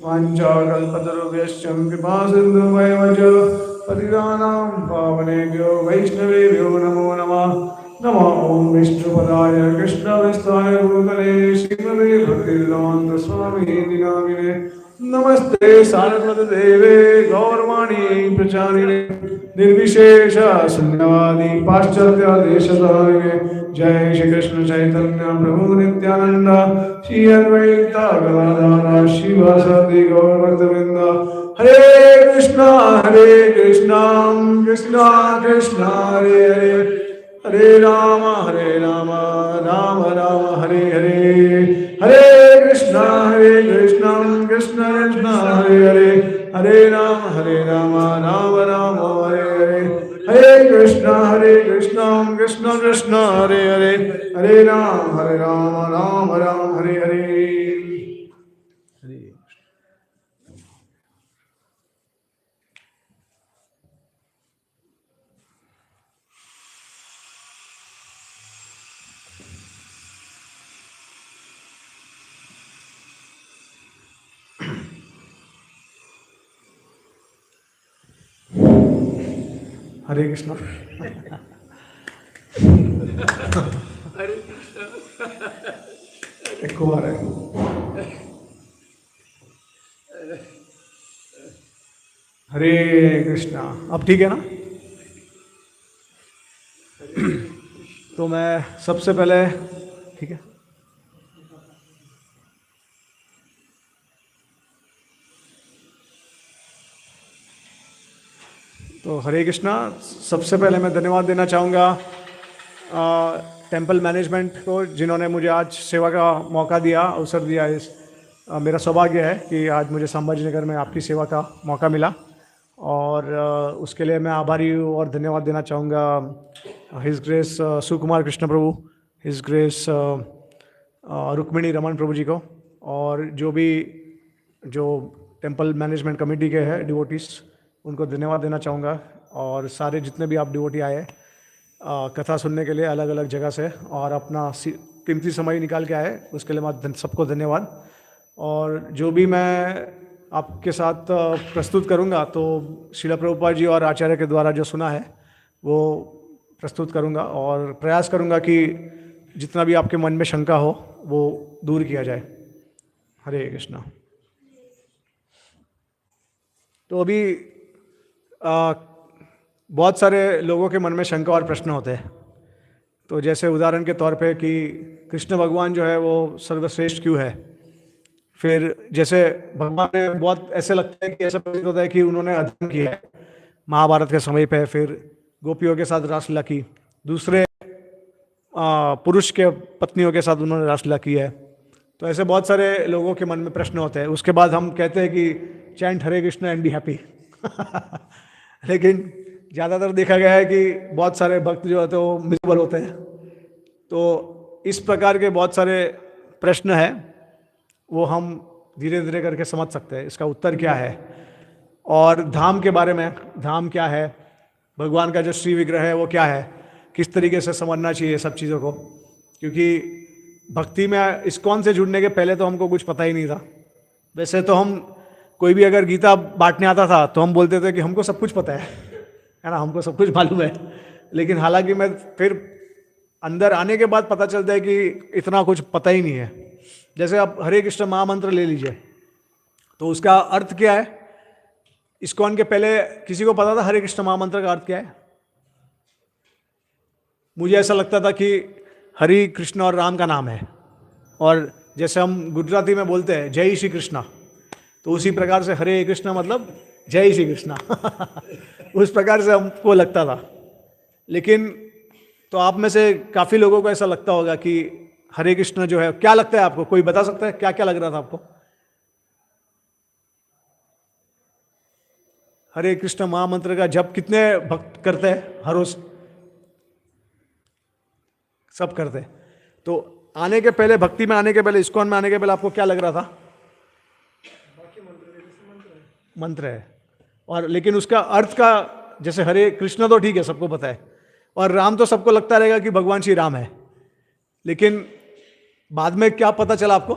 वाञ्छाकल्पतरुभ्यश्च कृपासिन्धुभ्येव च पतितानां पावनेभ्यो वैष्णवेभ्यो नमो नमः। नमो ॐ विष्णुपदाय कृष्णविष्टाय भूतले श्रीमते भक्तिवेदान्त स्वामिने नामिने। नमस्ते सारस्वतदेवे गौरवाणी प्रचारिणे निर्विशेष शून्यवादी पाश्चात्य देशधारिणे। जय श्री कृष्ण चैतन्य प्रभु नित्यानंद श्री अद्वैत गदाधर शिवासादि गौरभक्तवृंद। हरे कृष्णा कृष्णा कृष्णा हरे हरे हरे राम राम राम हरे हरे। हरे कृष्णा कृष्णा कृष्णा हरे हरे हरे राम राम राम हरे हरे। हरे कृष्णा कृष्णा कृष्णा हरे हरे हरे राम राम हरे हरे। हरे कृष्णा। एक बार है। हरे कृष्णा। अब ठीक है ना? तो मैं सबसे पहले, ठीक है, तो हरे कृष्णा। सबसे पहले मैं धन्यवाद देना चाहूँगा टेंपल मैनेजमेंट को, जिन्होंने मुझे आज सेवा का मौका दिया, अवसर दिया। मेरा सौभाग्य है कि आज मुझे संभाजी नगर में आपकी सेवा का मौका मिला, और उसके लिए मैं आभारी हूँ और धन्यवाद देना चाहूँगा हिज ग्रेस सुकुमार कृष्ण प्रभु, हिज ग्रेस रुक्मिणी रमन प्रभु जी को, और जो टेंपल मैनेजमेंट कमेटी के हैं डिवोटीज, उनको धन्यवाद देना चाहूँगा। और सारे जितने भी आप डिवोटी आए कथा सुनने के लिए अलग अलग जगह से, और अपना कीमती समय निकाल के आए, उसके लिए मैं सबको धन्यवाद। और जो भी मैं आपके साथ प्रस्तुत करूँगा, तो श्रील प्रभुपाद जी और आचार्य के द्वारा जो सुना है वो प्रस्तुत करूँगा, और प्रयास करूँगा कि जितना भी आपके मन में शंका हो वो दूर किया जाए। हरे कृष्णा। तो अभी बहुत सारे लोगों के मन में शंका और प्रश्न होते हैं। तो जैसे उदाहरण के तौर पे कि कृष्ण भगवान जो है वो सर्वश्रेष्ठ क्यों है। फिर जैसे भगवान ने बहुत ऐसे लगता है कि ऐसा प्रतीत होता है कि उन्होंने अध्ययन किया है महाभारत के समय पे, फिर गोपियों के साथ रासलीला की, दूसरे पुरुष के पत्नियों के साथ उन्होंने रासलीला की है। तो ऐसे बहुत सारे लोगों के मन में प्रश्न होते हैं। उसके बाद हम कहते हैं कि chant Hare Krishna and be happy. लेकिन ज़्यादातर देखा गया है कि बहुत सारे भक्त जो होते हैं वो मिसेबल होते हैं। तो इस प्रकार के बहुत सारे प्रश्न हैं, वो हम धीरे धीरे करके समझ सकते हैं इसका उत्तर क्या है। और धाम के बारे में, धाम क्या है, भगवान का जो श्री विग्रह है वो क्या है, किस तरीके से समझना चाहिए सब चीज़ों को। क्योंकि भक्ति में इस्कॉन से जुड़ने के पहले तो हमको कुछ पता ही नहीं था। वैसे तो हम कोई भी अगर गीता बांटने आता था तो हम बोलते थे कि हमको सब कुछ पता है ना, हमको सब कुछ मालूम है। लेकिन हालांकि मैं फिर अंदर आने के बाद पता चलता है कि इतना कुछ पता ही नहीं है। जैसे आप हरे कृष्ण महामंत्र ले लीजिए, तो उसका अर्थ क्या है। इस्कॉन के पहले किसी को पता था हरे कृष्ण महामंत्र का अर्थ क्या है? मुझे ऐसा लगता था कि हरि कृष्ण और राम का नाम है, और जैसे हम गुजराती में बोलते हैं जय श्री कृष्णा, तो उसी प्रकार से हरे कृष्णा मतलब जय श्री कृष्णा। उस प्रकार से हमको लगता था। लेकिन तो आप में से काफ़ी लोगों को ऐसा लगता होगा कि हरे कृष्ण जो है, क्या लगता है आपको? कोई बता सकता है क्या क्या लग रहा था आपको? हरे कृष्ण महामंत्र का जप कितने भक्त करते हैं हर रोज? सब करते हैं। तो आने के पहले, भक्ति में आने के पहले, इस्कॉन में आने के पहले आपको क्या लग रहा था? मंत्र है। और लेकिन उसका अर्थ का, जैसे हरे कृष्ण तो ठीक है, सबको पता है, और राम तो सबको लगता रहेगा कि भगवान श्री राम है। लेकिन बाद में क्या पता चला आपको?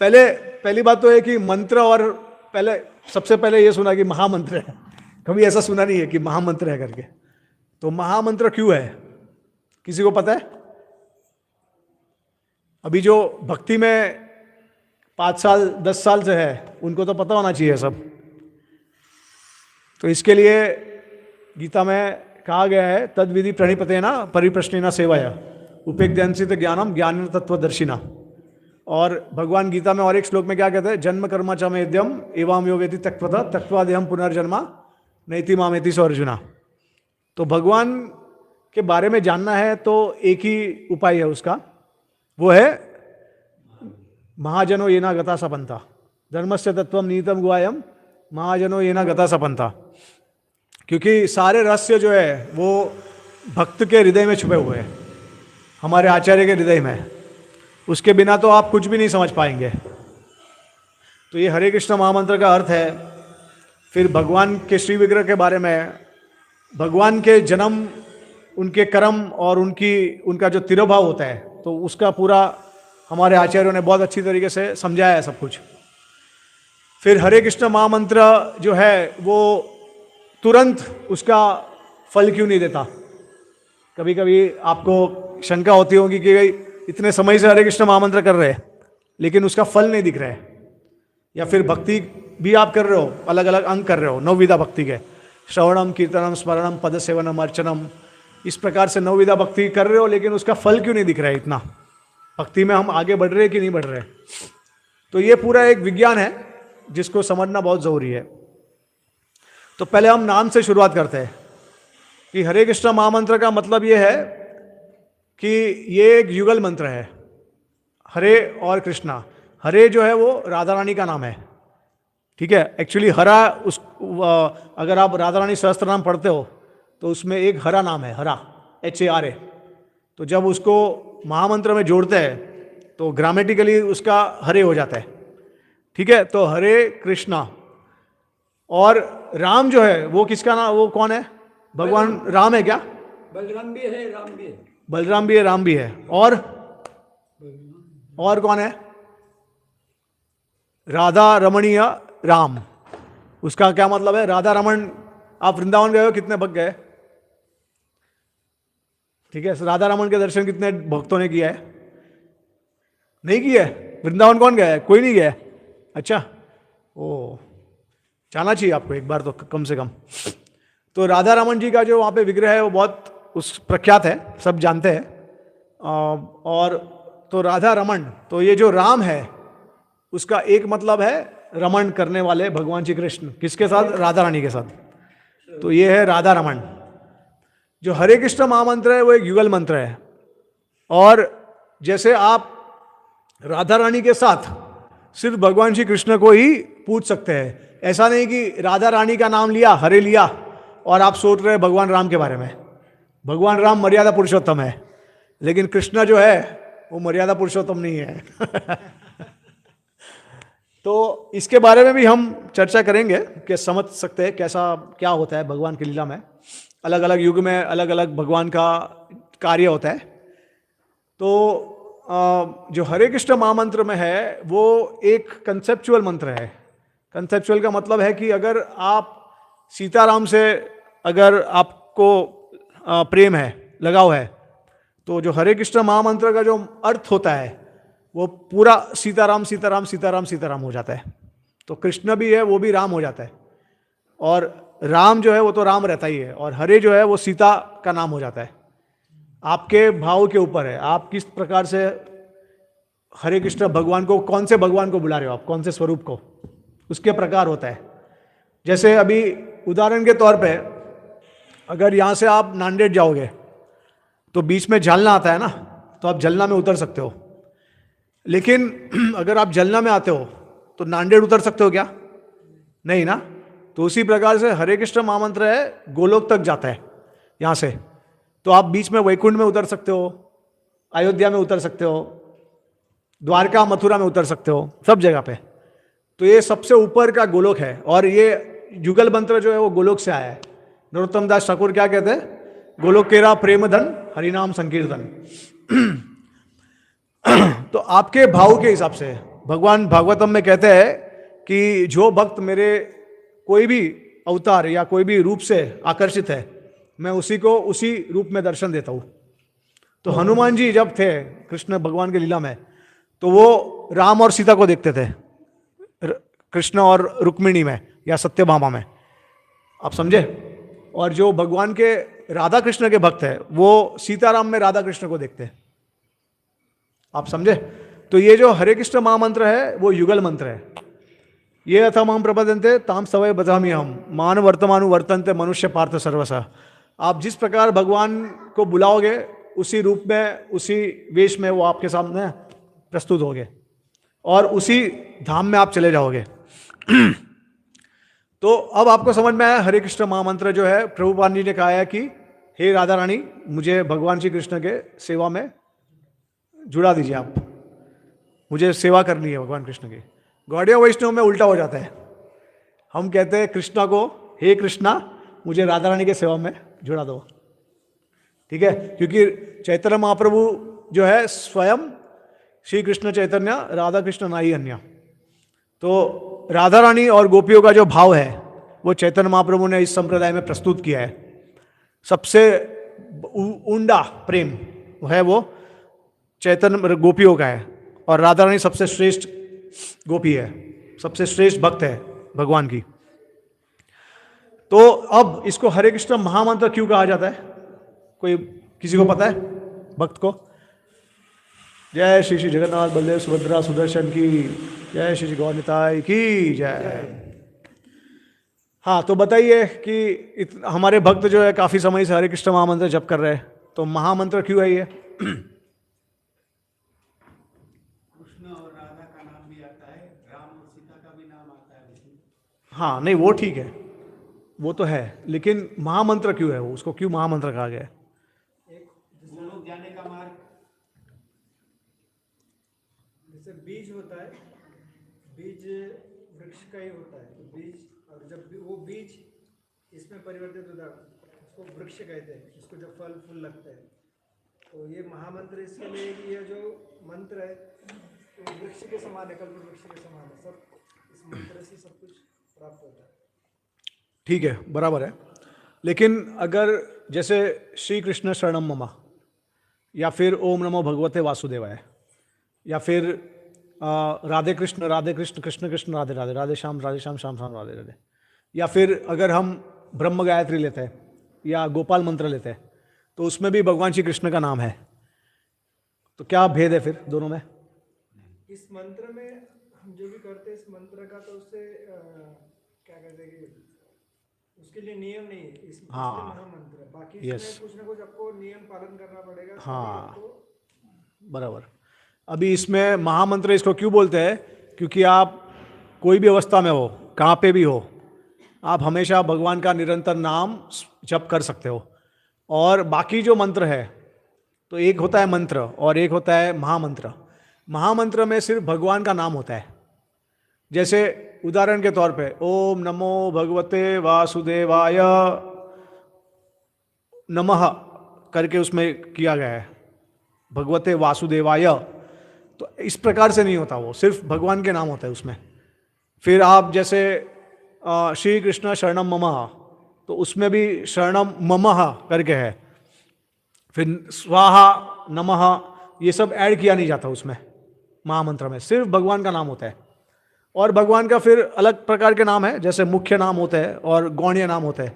पहली बात तो है कि मंत्र, और पहले सबसे पहले ये सुना कि महामंत्र है, कभी ऐसा सुना नहीं है कि महामंत्र है करके। तो महामंत्र क्यों है, किसी को पता है? अभी जो भक्ति में 5 साल 10 साल से है उनको तो पता होना चाहिए सब। तो इसके लिए गीता में कहा गया है, तद विधि प्रणिपतेना परिप्रश्नेना सेवाया उपेक्षित ज्ञानम ज्ञान तत्वदर्शिना। और भगवान गीता में और एक श्लोक में क्या कहते हैं, जन्म कर्म च मेद्यम एवं यो वेति तत्वतः तत्वादेहम पुनर्जन्मा नैति मामेति सो अर्जुना। तो भगवान के बारे में जानना है तो एक ही उपाय है उसका, वो है महाजनो येना गता सपंता, धर्मस्य तत्वम नीतम गुआयम महाजनो येना गता सपंता। क्योंकि सारे रहस्य जो है वो भक्त के हृदय में छुपे हुए हैं, हमारे आचार्य के हृदय में। उसके बिना तो आप कुछ भी नहीं समझ पाएंगे। तो ये हरे कृष्ण महामंत्र का अर्थ है। फिर भगवान के श्री विग्रह के बारे में, भगवान के जन्म, उनके कर्म और उनका जो तिरोभाव होता है, तो उसका पूरा हमारे आचार्यों ने बहुत अच्छी तरीके से समझाया है सब कुछ। फिर हरे कृष्ण महामंत्र जो है वो तुरंत उसका फल क्यों नहीं देता? कभी कभी आपको शंका होती होगी कि भाई इतने समय से हरे कृष्ण महामंत्र कर रहे हैं लेकिन उसका फल नहीं दिख रहा है। या फिर भक्ति भी आप कर रहे हो, अलग अलग अंग कर रहे हो 9 विधा भक्ति के, श्रवणम कीर्तनम स्मरणम पद सेवनम अर्चनम, इस प्रकार से 9 विधा भक्ति कर रहे हो, लेकिन उसका फल क्यों नहीं दिख रहा है? इतना भक्ति में हम आगे बढ़ रहे हैं कि नहीं बढ़ रहे? तो ये पूरा एक विज्ञान है जिसको समझना बहुत जरूरी है। तो पहले हम नाम से शुरुआत करते हैं कि हरे कृष्ण महामंत्र का मतलब ये है कि ये एक युगल मंत्र है, हरे और कृष्णा। हरे जो है वो राधा रानी का नाम है, ठीक है। एक्चुअली हरा अगर आप राधा रानी सहस्त्र नाम पढ़ते हो तो उसमें एक हरा नाम है, हरा, HARA। तो जब उसको महामंत्र में जोड़ते हैं तो ग्रामेटिकली उसका हरे हो जाता है, ठीक है। तो हरे कृष्णा। और राम जो है वो किसका नाम, वो कौन है? भगवान राम है क्या? बलराम भी है, राम भी है। बलराम भी है, राम भी है। और कौन है? राधा रमणीय राम। उसका क्या मतलब है? राधा रमन। आप वृंदावन गए हो, कितने भक्त गए? ठीक है, राधा रमन के दर्शन कितने भक्तों ने किया है? नहीं किया है? वृंदावन कौन गया है? कोई नहीं गया है? अच्छा, ओ, जाना चाहिए आपको एक बार तो कम से कम। तो राधा रमन जी का जो वहाँ पे विग्रह है वो बहुत प्रख्यात है, सब जानते हैं। और तो राधा रमन, तो ये जो राम है उसका एक मतलब है रमन करने वाले भगवान श्री कृष्ण। किसके साथ? राधा रानी के साथ। तो ये है राधा रमन। जो हरे कृष्ण महामंत्र है वो एक युगल मंत्र है। और जैसे आप राधा रानी के साथ सिर्फ भगवान श्री कृष्ण को ही पूछ सकते हैं, ऐसा नहीं कि राधा रानी का नाम लिया, हरे लिया और आप सोच रहे भगवान राम के बारे में। भगवान राम मर्यादा पुरुषोत्तम है, लेकिन कृष्ण जो है वो मर्यादा पुरुषोत्तम नहीं है। तो इसके बारे में भी हम चर्चा करेंगे कि समझ सकते हैं कैसा क्या होता है भगवान की लीला में। अलग अलग युग में अलग अलग भगवान का कार्य होता है। तो जो हरे कृष्ण महामंत्र में है वो एक कंसेप्चुअल मंत्र है। कंसेप्चुअल का मतलब है कि अगर आप सीताराम से अगर आपको प्रेम है, लगाव है, तो जो हरे कृष्ण महामंत्र का जो अर्थ होता है वो पूरा सीताराम सीताराम सीताराम सीताराम हो जाता है। तो कृष्ण भी है वो भी राम हो जाता है, और राम जो है वो तो राम रहता ही है, और हरे जो है वो सीता का नाम हो जाता है। आपके भाव के ऊपर है, आप किस प्रकार से हरे कृष्ण भगवान को, कौन से भगवान को बुला रहे हो आप, कौन से स्वरूप को, उसके प्रकार होता है। जैसे अभी उदाहरण के तौर पे अगर यहाँ से आप नांदेड़ जाओगे तो बीच में झलना आता है ना, तो आप झलना में उतर सकते हो। लेकिन अगर आप झलना में आते हो तो नांदेड़ उतर सकते हो क्या? नहीं ना। तो उसी प्रकार से हरे कृष्ण महामंत्र है गोलोक तक जाता है यहाँ से। तो आप बीच में वैकुंठ में उतर सकते हो, अयोध्या में उतर सकते हो, द्वारका मथुरा में उतर सकते हो, सब जगह पे। तो ये सबसे ऊपर का गोलोक है, और ये युगल मंत्र जो है वो गोलोक से आया है। नरोत्तम दास ठाकुर क्या कहते हैं? गोलोक केरा प्रेम धन हरिनाम संकीर्तन। तो आपके भाव के हिसाब से भगवान भागवतम में कहते हैं कि जो भक्त मेरे कोई भी अवतार या कोई भी रूप से आकर्षित है, मैं उसी को उसी रूप में दर्शन देता हूँ। तो हनुमान जी जब थे कृष्ण भगवान के लीला में, तो वो राम और सीता को देखते थे, कृष्ण और रुक्मिणी में या सत्यभामा में, आप समझे। और जो भगवान के राधा कृष्ण के भक्त हैं, वो सीताराम में राधा कृष्ण को देखते हैं, आप समझे। तो ये जो हरे कृष्ण महामंत्र है वो युगल मंत्र है। ये अथा माम प्रपद्यन्ते ताम सवय बधामि हम मान वर्तमानु वर्तन्ते मनुष्य पार्थ सर्वसा। आप जिस प्रकार भगवान को बुलाओगे उसी रूप में, उसी वेश में वो आपके सामने प्रस्तुत होंगे और उसी धाम में आप चले जाओगे। तो अब आपको समझ में आया हरे कृष्ण महामंत्र जो है, प्रभुपाद जी ने कहा है कि हे राधा रानी, मुझे भगवान श्री कृष्ण के सेवा में जुड़ा दीजिए, आप मुझे सेवा करनी है भगवान कृष्ण की। गौड़िया वैष्णव में उल्टा हो जाता है, हम कहते हैं कृष्णा को, हे कृष्णा मुझे राधा रानी के सेवा में जुड़ा दो, ठीक है। क्योंकि चैतन्य महाप्रभु जो है स्वयं श्री कृष्ण चैतन्य, राधा कृष्ण नाई अन्य। तो राधा रानी और गोपियों का जो भाव है वो चैतन्य महाप्रभु ने इस संप्रदाय में प्रस्तुत किया है। सबसे ऊंडा प्रेम है वो चैतन्य गोपियों का है, और राधा रानी सबसे श्रेष्ठ गोपी है, सबसे श्रेष्ठ भक्त है भगवान की। तो अब इसको हरे कृष्ण महामंत्र क्यों कहा जाता है, कोई किसी को पता है भक्त को? जय श्री श्री जगन्नाथ बलदेव सुभद्रा सुदर्शन की जय, श्री श्री गौरनिताय की जय। हाँ, तो बताइए कि हमारे भक्त जो है काफी समय से हरे कृष्ण महामंत्र जप कर रहे हैं, तो महामंत्र क्यों है ये? कृष्ण और राधा का नाम भी आता है, राम और सीता का भी नाम आता है उसमें। हाँ नहीं, वो ठीक है, वो तो है, लेकिन महामंत्र क्यों है वो, उसको क्यों महामंत्र कहा गया है? एक दोनों जाने का मार्ग, जैसे बीज होता है, बीज वृक्ष का ही होता है, तो बीज, और जब वो बीज इसमें परिवर्तित होता है उसको वृक्ष कहते हैं, इसको जब फल फूल लगता है। तो ये महामंत्र इसके लिए कि ये जो मंत्र है वो वृक्ष के समान है, कल्प वृक्ष के समान है, सब इस मंत्र से सब कुछ प्राप्त होता है। ठीक है, बराबर है। लेकिन अगर जैसे श्री कृष्ण शरणम मम, या फिर ओम नमो भगवते वासुदेवाय, या फिर राधे कृष्ण कृष्ण कृष्ण राधे राधे, राधे श्याम श्याम श्याम राधे राधे, या फिर अगर हम ब्रह्म गायत्री लेते हैं या गोपाल मंत्र लेते हैं, तो उसमें भी भगवान श्री कृष्ण का नाम है। तो क्या भेद है फिर दोनों में? इस मंत्र में हम जो भी करते हैं इस मंत्र का, तो उससे क्या कहते हैं कि उसके लिए नियम नहीं है, इस हाँ, महामंत्र है। बाकी इसमें कुछ ना कुछ आपको नियम पालन करना पड़ेगा। हाँ बराबर। अभी इसमें महामंत्र इसको क्यों बोलते हैं? क्योंकि आप कोई भी अवस्था में हो, कहाँ पे भी हो, आप हमेशा भगवान का निरंतर नाम जप कर सकते हो। और बाकी जो मंत्र है, तो एक होता है मंत्र और एक होता है महामंत्र। महामंत्र में सिर्फ भगवान का नाम होता है। जैसे उदाहरण के तौर पे ओम नमो भगवते वासुदेवाय नमः करके उसमें किया गया है, भगवते वासुदेवाय। तो इस प्रकार से नहीं होता, वो सिर्फ भगवान के नाम होता है उसमें। फिर आप जैसे श्री कृष्ण शरणम मम, तो उसमें भी शरणम ममः करके है। फिर स्वाहा नमः, ये सब ऐड किया नहीं जाता उसमें महामंत्र में, सिर्फ भगवान का नाम होता है। और भगवान का फिर अलग प्रकार के नाम है, जैसे मुख्य नाम होते हैं और गौणीय नाम होते हैं।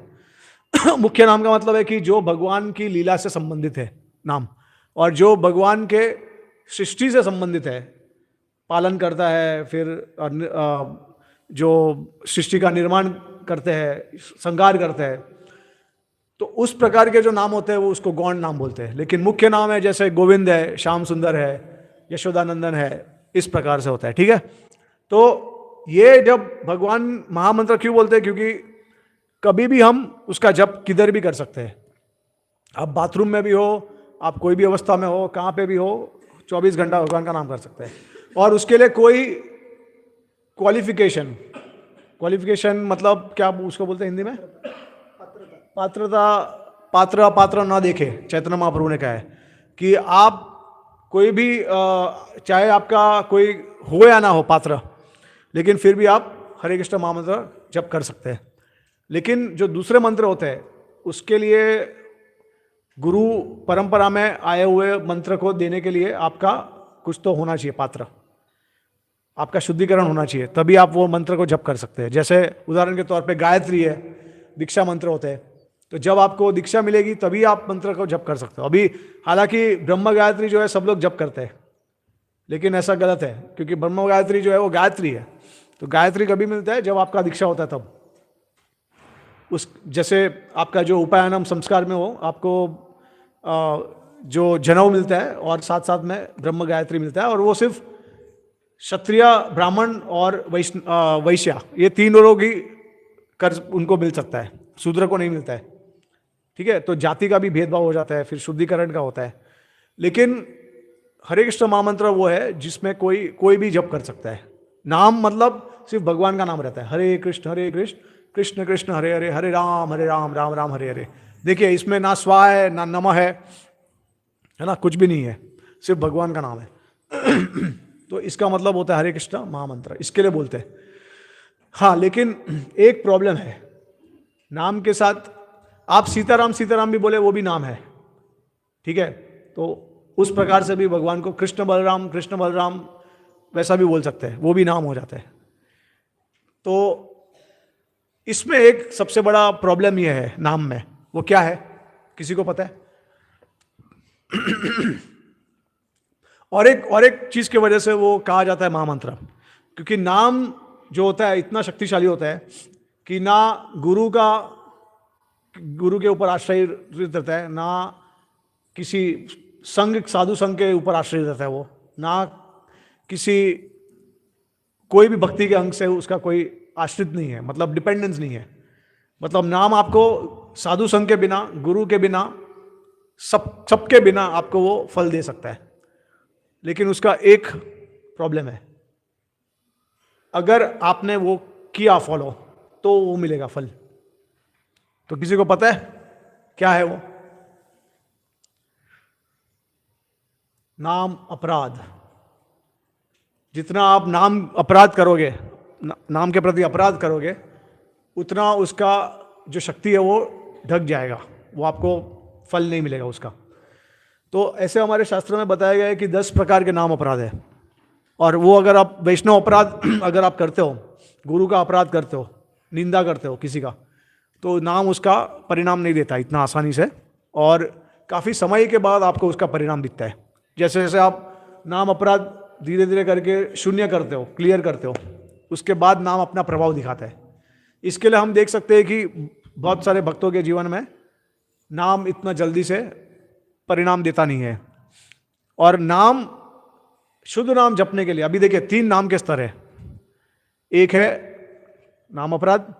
मुख्य नाम का मतलब है कि जो भगवान की लीला से संबंधित है नाम, और जो भगवान के सृष्टि से संबंधित है, पालन करता है, फिर जो सृष्टि का निर्माण करते हैं, संहार करते हैं, तो उस प्रकार के जो नाम होते हैं वो उसको गौण नाम बोलते हैं। लेकिन मुख्य नाम है जैसे गोविंद है, श्याम सुंदर है, यशोदानंदन है, इस प्रकार से होता है। ठीक है, तो ये जब भगवान महामंत्र क्यों बोलते हैं? क्योंकि कभी भी हम उसका जप किधर भी कर सकते हैं। आप बाथरूम में भी हो, आप कोई भी अवस्था में हो, कहाँ पे भी हो, 24 घंटा भगवान का नाम कर सकते हैं। और उसके लिए कोई क्वालिफिकेशन मतलब क्या उसको बोलते हैं हिंदी में? पात्रता, पात्र अपात्र ना देखे। चैतन्य महाप्रभु ने कहा है कि आप कोई भी चाहे आपका कोई हो या ना हो पात्र, लेकिन फिर भी आप हरे कृष्ण महामंत्र जप कर सकते हैं। लेकिन जो दूसरे मंत्र होते हैं उसके लिए गुरु परंपरा में आए हुए मंत्र को देने के लिए आपका कुछ तो होना चाहिए पात्र, आपका शुद्धिकरण होना चाहिए, तभी आप वो मंत्र को जप कर सकते हैं। जैसे उदाहरण के तौर पे गायत्री है, दीक्षा मंत्र होते हैं, तो जब आपको दीक्षा मिलेगी तभी आप मंत्र को जप कर सकते हो। अभी हालांकि ब्रह्म गायत्री जो है सब लोग जप करते हैं, लेकिन ऐसा गलत है, क्योंकि ब्रह्म गायत्री जो है वो गायत्री है। तो गायत्री कभी मिलता है जब आपका दीक्षा होता है तब। उस जैसे आपका जो उपायनम संस्कार में हो, आपको जो जनेऊ मिलता है और साथ साथ में ब्रह्म गायत्री मिलता है, और वो सिर्फ क्षत्रिय, ब्राह्मण और वैश्य, ये तीन लोग ही कर उनको मिल सकता है, शूद्र को नहीं मिलता है। ठीक है, तो जाति का भी भेदभाव हो जाता है, फिर शुद्धिकरण का होता है। लेकिन हरे कृष्ण महामंत्र वो है जिसमें कोई भी जप कर सकता है। नाम मतलब सिर्फ भगवान का नाम रहता है, हरे कृष्ण कृष्ण कृष्ण हरे हरे, हरे राम राम राम हरे हरे। देखिए इसमें ना स्वा है ना नमः है ना, कुछ भी नहीं है, सिर्फ भगवान का नाम है। तो इसका मतलब होता है हरे कृष्ण महामंत्र, इसके लिए बोलते हैं। हाँ, लेकिन एक प्रॉब्लम है, नाम के साथ आप सीताराम सीताराम भी बोले, वो भी नाम है। ठीक है, तो उस प्रकार से भी भगवान को कृष्ण बलराम वैसा भी बोल सकते हैं, वो भी नाम हो जाता है। तो इसमें एक सबसे बड़ा प्रॉब्लम यह है नाम में, वो क्या है, किसी को पता है? और एक चीज की वजह से वो कहा जाता है महामंत्र, क्योंकि नाम जो होता है इतना शक्तिशाली होता है कि ना गुरु के ऊपर आश्रय रहता है, ना किसी संघ साधु संघ के ऊपर आश्रय रहता है, वो ना किसी कोई भी भक्ति के अंग से उसका कोई आश्रित नहीं है, मतलब डिपेंडेंस नहीं है। मतलब नाम आपको साधु संघ के बिना, गुरु के बिना, सबके बिना आपको वो फल दे सकता है। लेकिन उसका एक प्रॉब्लम है, अगर आपने वो किया फॉलो तो वो मिलेगा फल। तो किसी को पता है क्या है वो? नाम अपराध। जितना आप नाम अपराध करोगे, नाम के प्रति अपराध करोगे, उतना उसका जो शक्ति है वो ढक जाएगा, वो आपको फल नहीं मिलेगा उसका। तो ऐसे हमारे शास्त्रों में बताया गया है कि 10 प्रकार के नाम अपराध है, और वो अगर आप वैष्णव अपराध अगर आप करते हो, गुरु का अपराध करते हो, निंदा करते हो किसी का, तो नाम उसका परिणाम नहीं देता इतना आसानी से, और काफ़ी समय के बाद आपको उसका परिणाम दिखता है। जैसे जैसे आप नाम अपराध धीरे धीरे करके शून्य करते हो, क्लियर करते हो, उसके बाद नाम अपना प्रभाव दिखाता है। इसके लिए हम देख सकते हैं कि बहुत सारे भक्तों के जीवन में नाम इतना जल्दी से परिणाम देता नहीं है। और नाम, शुद्ध नाम जपने के लिए अभी देखिए 3 नाम के स्तर है। एक है नाम अपराध,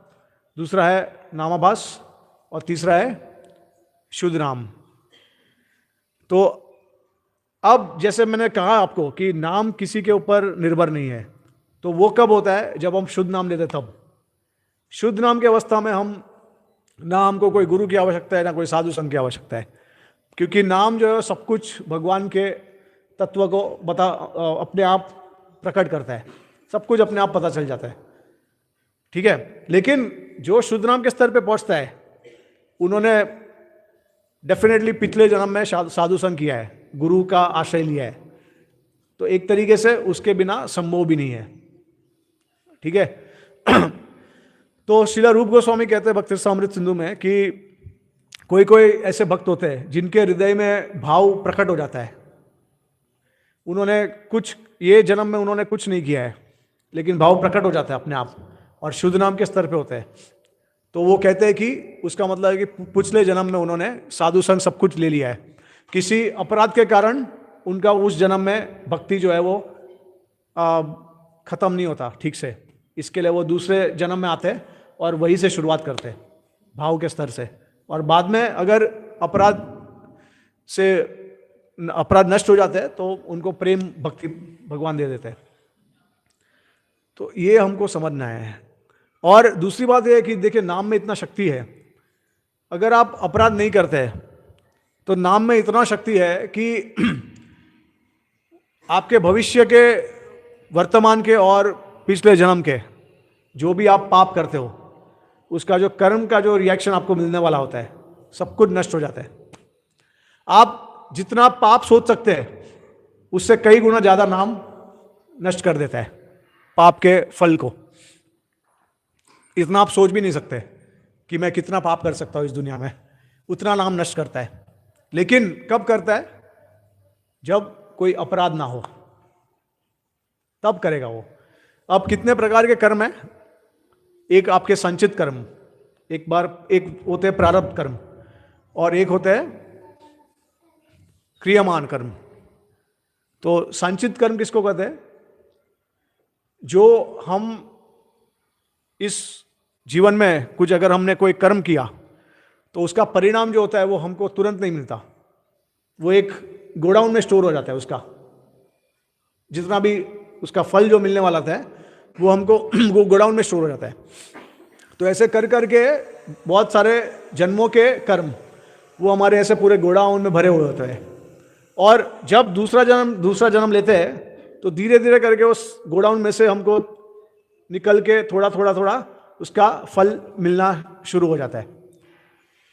दूसरा है नामाभास, और तीसरा है शुद्ध नाम। तो अब जैसे मैंने कहा आपको कि नाम किसी के ऊपर निर्भर नहीं है, तो वो कब होता है? जब हम शुद्ध नाम लेते तब। शुद्ध नाम की अवस्था में ना हमको कोई गुरु की आवश्यकता है, ना कोई साधु संघ की आवश्यकता है, क्योंकि नाम जो है सब कुछ भगवान के तत्व को अपने आप प्रकट करता है, सब कुछ अपने आप पता चल जाता है। ठीक है, लेकिन जो शुद्ध नाम के स्तर पे पहुंचता है, उन्होंने डेफिनेटली पिछले जन्म में साधु संघ किया है, गुरु का आश्रय लिया है, तो एक तरीके से उसके बिना संभव भी नहीं है। ठीक है। तो श्रील रूप गोस्वामी कहते हैं भक्ति रसामृत सिंधु में कि कोई ऐसे भक्त होते हैं जिनके हृदय में भाव प्रकट हो जाता है। उन्होंने ये जन्म में उन्होंने कुछ नहीं किया है, लेकिन भाव प्रकट हो जाता है अपने आप, और शुद्ध नाम के स्तर पे होते हैं। तो वो कहते हैं कि उसका मतलब है कि पिछले जन्म में उन्होंने साधु संग सब कुछ ले लिया है, किसी अपराध के कारण उनका उस जन्म में भक्ति जो है वो खत्म नहीं होता ठीक से। इसके लिए वो दूसरे जन्म में आते हैं और वहीं से शुरुआत करते हैं भाव के स्तर से, और बाद में अगर अपराध नष्ट हो जाते हैं तो उनको प्रेम भक्ति भगवान दे देते हैं। तो ये हमको समझना है। और दूसरी बात यह है कि देखिए नाम में इतना शक्ति है, अगर आप अपराध नहीं करते तो नाम में इतना शक्ति है कि आपके भविष्य के, वर्तमान के और पिछले जन्म के जो भी आप पाप करते हो, उसका जो कर्म का जो रिएक्शन आपको मिलने वाला होता है, सब कुछ नष्ट हो जाता है। आप जितना पाप सोच सकते हैं उससे कई गुना ज्यादा नाम नष्ट कर देता है पाप के फल को। इतना आप सोच भी नहीं सकते कि मैं कितना पाप कर सकता हूं इस दुनिया में, उतना नाम नष्ट करता है। लेकिन कब करता है? जब कोई अपराध ना हो, तब करेगा वो। अब कितने प्रकार के कर्म हैं? एक आपके संचित कर्म, एक होते हैं प्रारब्ध कर्म, और एक होते हैं क्रियमान कर्म। तो संचित कर्म किसको कहते हैं? जो हम इस जीवन में कुछ अगर हमने कोई कर्म किया तो उसका परिणाम जो होता है वो हमको तुरंत नहीं मिलता, वो एक गोडाउन में स्टोर हो जाता है। उसका जितना भी उसका फल जो मिलने वाला था वो हमको वो गोडाउन में स्टोर हो जाता है। तो ऐसे कर करके बहुत सारे जन्मों के कर्म वो हमारे ऐसे पूरे गोडाउन में भरे हुए होते हैं, और जब दूसरा जन्म लेते हैं तो धीरे धीरे करके उस गोडाउन में से हमको निकल के थोड़ा थोड़ा थोड़ा उसका फल मिलना शुरू हो जाता है।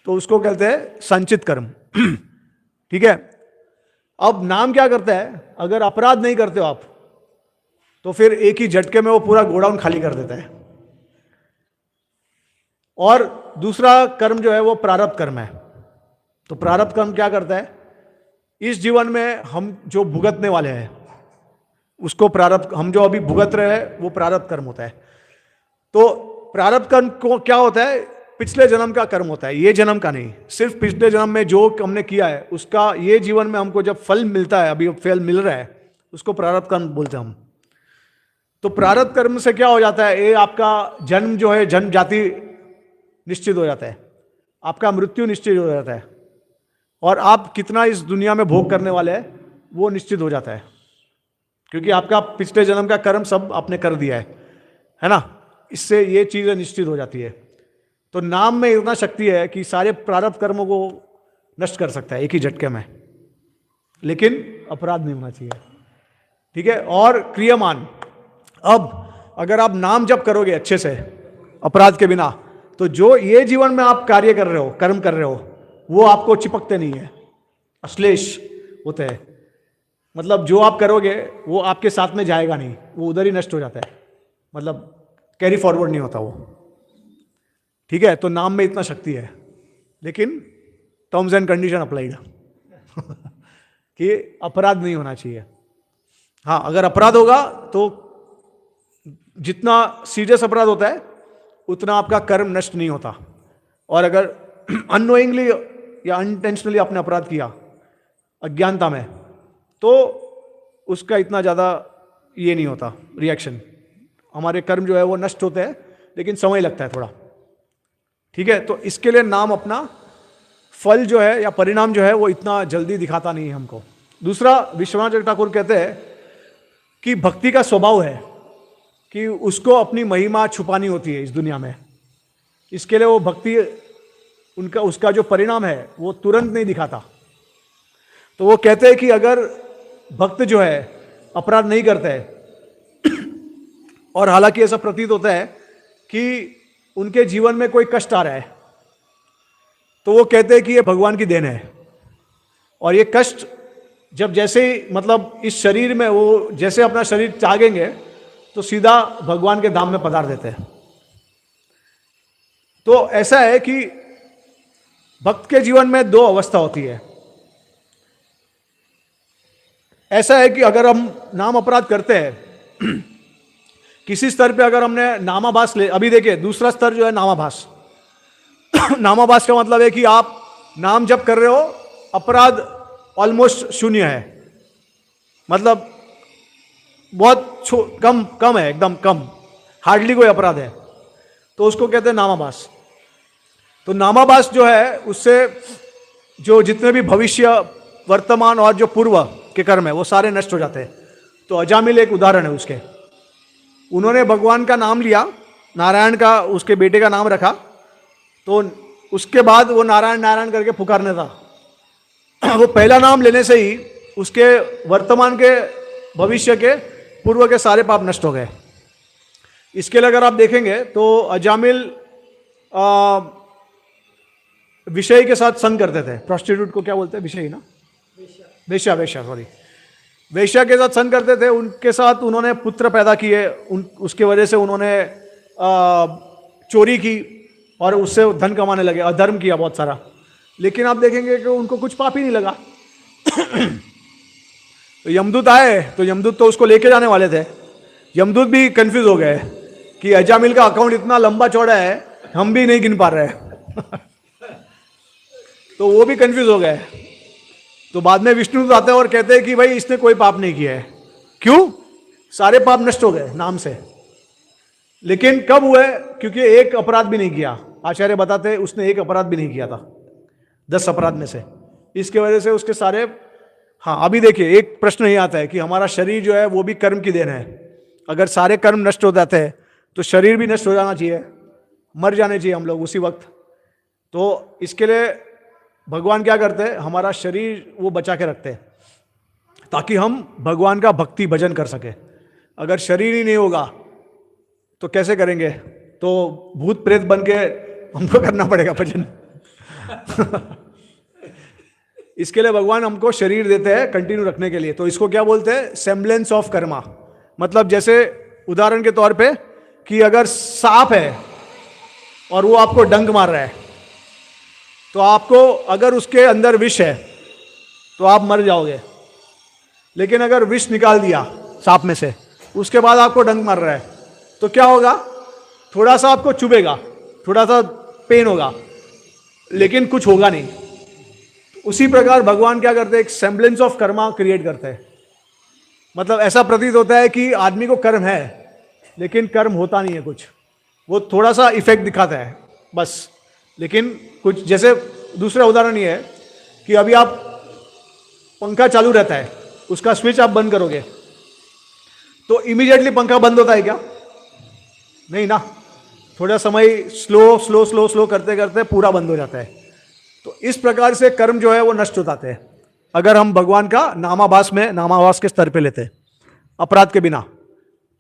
तो उसको कहते हैं संचित कर्म। ठीक है। अब नाम क्या करता है? अगर अपराध नहीं करते हो आप तो फिर एक ही झटके में वो पूरा गोडाउन खाली कर देता है। और दूसरा कर्म जो है वो प्रारब्ध कर्म है। तो प्रारब्ध कर्म क्या करता है? इस जीवन में हम जो भुगतने वाले हैं उसको प्रारब्ध, हम जो अभी भुगत रहे हैं वो प्रारब्ध कर्म होता है। तो प्रारब्ध कर्म को क्या होता है? पिछले जन्म का कर्म होता है, ये जन्म का नहीं। सिर्फ पिछले जन्म में जो हमने किया है उसका ये जीवन में हमको जब फल मिलता है, अभी फल मिल रहा है, उसको प्रारब्ध कर्म बोलते हैं हम। तो प्रारब्ध कर्म से क्या हो जाता है? ये आपका जन्म जो है, जन्म जाति निश्चित हो जाता है, आपका मृत्यु निश्चित हो जाता है, और आप कितना इस दुनिया में भोग करने वाले हैं वो निश्चित हो जाता है, क्योंकि आपका पिछले जन्म का कर्म सब आपने कर दिया है ना। इससे ये चीजें निश्चित हो जाती है। तो नाम में इतना शक्ति है कि सारे प्रारब्ध कर्मों को नष्ट कर सकता है एक ही झटके में, लेकिन अपराध नहीं होना चाहिए। ठीक है। और क्रियमान, अब अगर आप नाम जप करोगे अच्छे से अपराध के बिना, तो जो ये जीवन में आप कार्य कर रहे हो, कर्म कर रहे हो, वो आपको चिपकते नहीं है, अश्लेष होते हैं। मतलब जो आप करोगे वो आपके साथ में जाएगा नहीं, वो उधर ही नष्ट हो जाता है, मतलब कैरी फॉरवर्ड नहीं होता वो। ठीक है। तो नाम में इतना शक्ति है, लेकिन टर्म्स एंड कंडीशन अप्लाइड कि अपराध नहीं होना चाहिए। हाँ, अगर अपराध होगा तो जितना सीरियस अपराध होता है उतना आपका कर्म नष्ट नहीं होता। और अगर अननोइंगली या अनइंटेंशनली आपने अपराध किया अज्ञानता में, तो उसका इतना ज़्यादा ये नहीं होता रिएक्शन। हमारे कर्म जो है वो नष्ट होते हैं, लेकिन समय लगता है थोड़ा। ठीक है। तो इसके लिए नाम अपना फल जो है या परिणाम जो है वो इतना जल्दी दिखाता नहीं है हमको। दूसरा, विश्वनाथ ठाकुर कहते हैं कि भक्ति का स्वभाव है कि उसको अपनी महिमा छुपानी होती है इस दुनिया में। इसके लिए वो भक्ति, उसका जो परिणाम है वो तुरंत नहीं दिखाता। तो वो कहते हैं कि अगर भक्त जो है अपराध नहीं करते हैं और हालांकि ऐसा प्रतीत होता है कि उनके जीवन में कोई कष्ट आ रहा है, तो वो कहते हैं कि ये भगवान की देन है। और ये कष्ट जब जैसे ही, मतलब इस शरीर में वो जैसे अपना शरीर त्यागेंगे तो सीधा भगवान के धाम में पधार देते हैं। तो ऐसा है कि भक्त के जीवन में दो अवस्था होती है। ऐसा है कि अगर हम नाम अपराध करते हैं किसी स्तर पे, अगर हमने नामाभास ले, अभी देखिए दूसरा स्तर जो है नामाभास। नामाभास का मतलब है कि आप नाम जप कर रहे हो, अपराध ऑलमोस्ट शून्य है, मतलब बहुत कम है, एकदम कम, हार्डली कोई अपराध है, तो उसको कहते हैं नामाभास। तो नामाभास जो है उससे जो जितने भी भविष्य, वर्तमान और जो पूर्व के कर्म है वो सारे नष्ट हो जाते हैं। तो अजामिल एक उदाहरण है उसके। उन्होंने भगवान का नाम लिया, नारायण का, उसके बेटे का नाम रखा, तो उसके बाद वो नारायण नारायण करके पुकारने था। वो पहला नाम लेने से ही उसके वर्तमान के भविष्य के पूर्व के सारे पाप नष्ट हो गए। इसके लिए अगर आप देखेंगे तो अजामिल विषय के साथ संग करते थे। प्रोस्टिट्यूट को क्या बोलते हैं? विषय ना, वेश्या, वेश्या सॉरी, वेश्या के साथ संग करते थे। उनके साथ उन्होंने पुत्र पैदा किए, उसके वजह से उन्होंने चोरी की और उससे धन कमाने लगे, अधर्म किया बहुत सारा। लेकिन आप देखेंगे कि उनको कुछ पाप ही नहीं लगा। तो यमदूत आए तो यमदूत तो उसको लेके जाने वाले थे। यमदूत भी कंफ्यूज हो गए कि अजामिल का अकाउंट इतना लंबा चौड़ा है, हम भी नहीं गिन पा रहे हैं। तो वो भी कंफ्यूज हो गए। तो बाद में विष्णु आते हैं और कहते हैं कि भाई इसने कोई पाप नहीं किया है। क्यों? सारे पाप नष्ट हो गए नाम से। लेकिन कब हुए? क्योंकि एक अपराध भी नहीं किया। आचार्य बताते हैं उसने एक अपराध भी नहीं किया था 10 अपराध में से। इसके वजह से उसके सारे, हाँ अभी देखिए एक प्रश्न ये आता है कि हमारा शरीर जो है वो भी कर्म की देन है। अगर सारे कर्म नष्ट हो जाते हैं तो शरीर भी नष्ट हो जाना चाहिए, मर जाने चाहिए हम लोग उसी वक्त। तो इसके लिए भगवान क्या करते हैं? हमारा शरीर वो बचा के रखते हैं ताकि हम भगवान का भक्ति भजन कर सके। अगर शरीर ही नहीं होगा तो कैसे करेंगे? तो भूत प्रेत बन के हमको करना पड़ेगा भजन। इसके लिए भगवान हमको शरीर देते हैं कंटिन्यू रखने के लिए। तो इसको क्या बोलते हैं? Semblance of Karma. मतलब जैसे उदाहरण के तौर पे कि अगर सांप है और वो आपको डंक मार रहा है तो आपको, अगर उसके अंदर विष है तो आप मर जाओगे। लेकिन अगर विष निकाल दिया सांप में से, उसके बाद आपको डंक मार रहा है तो क्या होगा? थोड़ा सा आपको चुभेगा, थोड़ा सा पेन होगा, लेकिन कुछ होगा नहीं। उसी प्रकार भगवान क्या करते हैं? एक सेम्बलेंस ऑफ कर्मा क्रिएट करते हैं। मतलब ऐसा प्रतीत होता है कि आदमी को कर्म है लेकिन कर्म होता नहीं है कुछ, वो थोड़ा सा इफेक्ट दिखाता है बस। लेकिन कुछ, जैसे दूसरा उदाहरण ये है कि अभी आप पंखा चालू रहता है, उसका स्विच आप बंद करोगे तो इमीडिएटली पंखा बंद होता है क्या? नहीं ना, थोड़ा समय स्लो स्लो स्लो स्लो करते करते पूरा बंद हो जाता है। तो इस प्रकार से कर्म जो है वो नष्ट हो जाते हैं अगर हम भगवान का नामाभास के स्तर पे लेते हैं अपराध के बिना।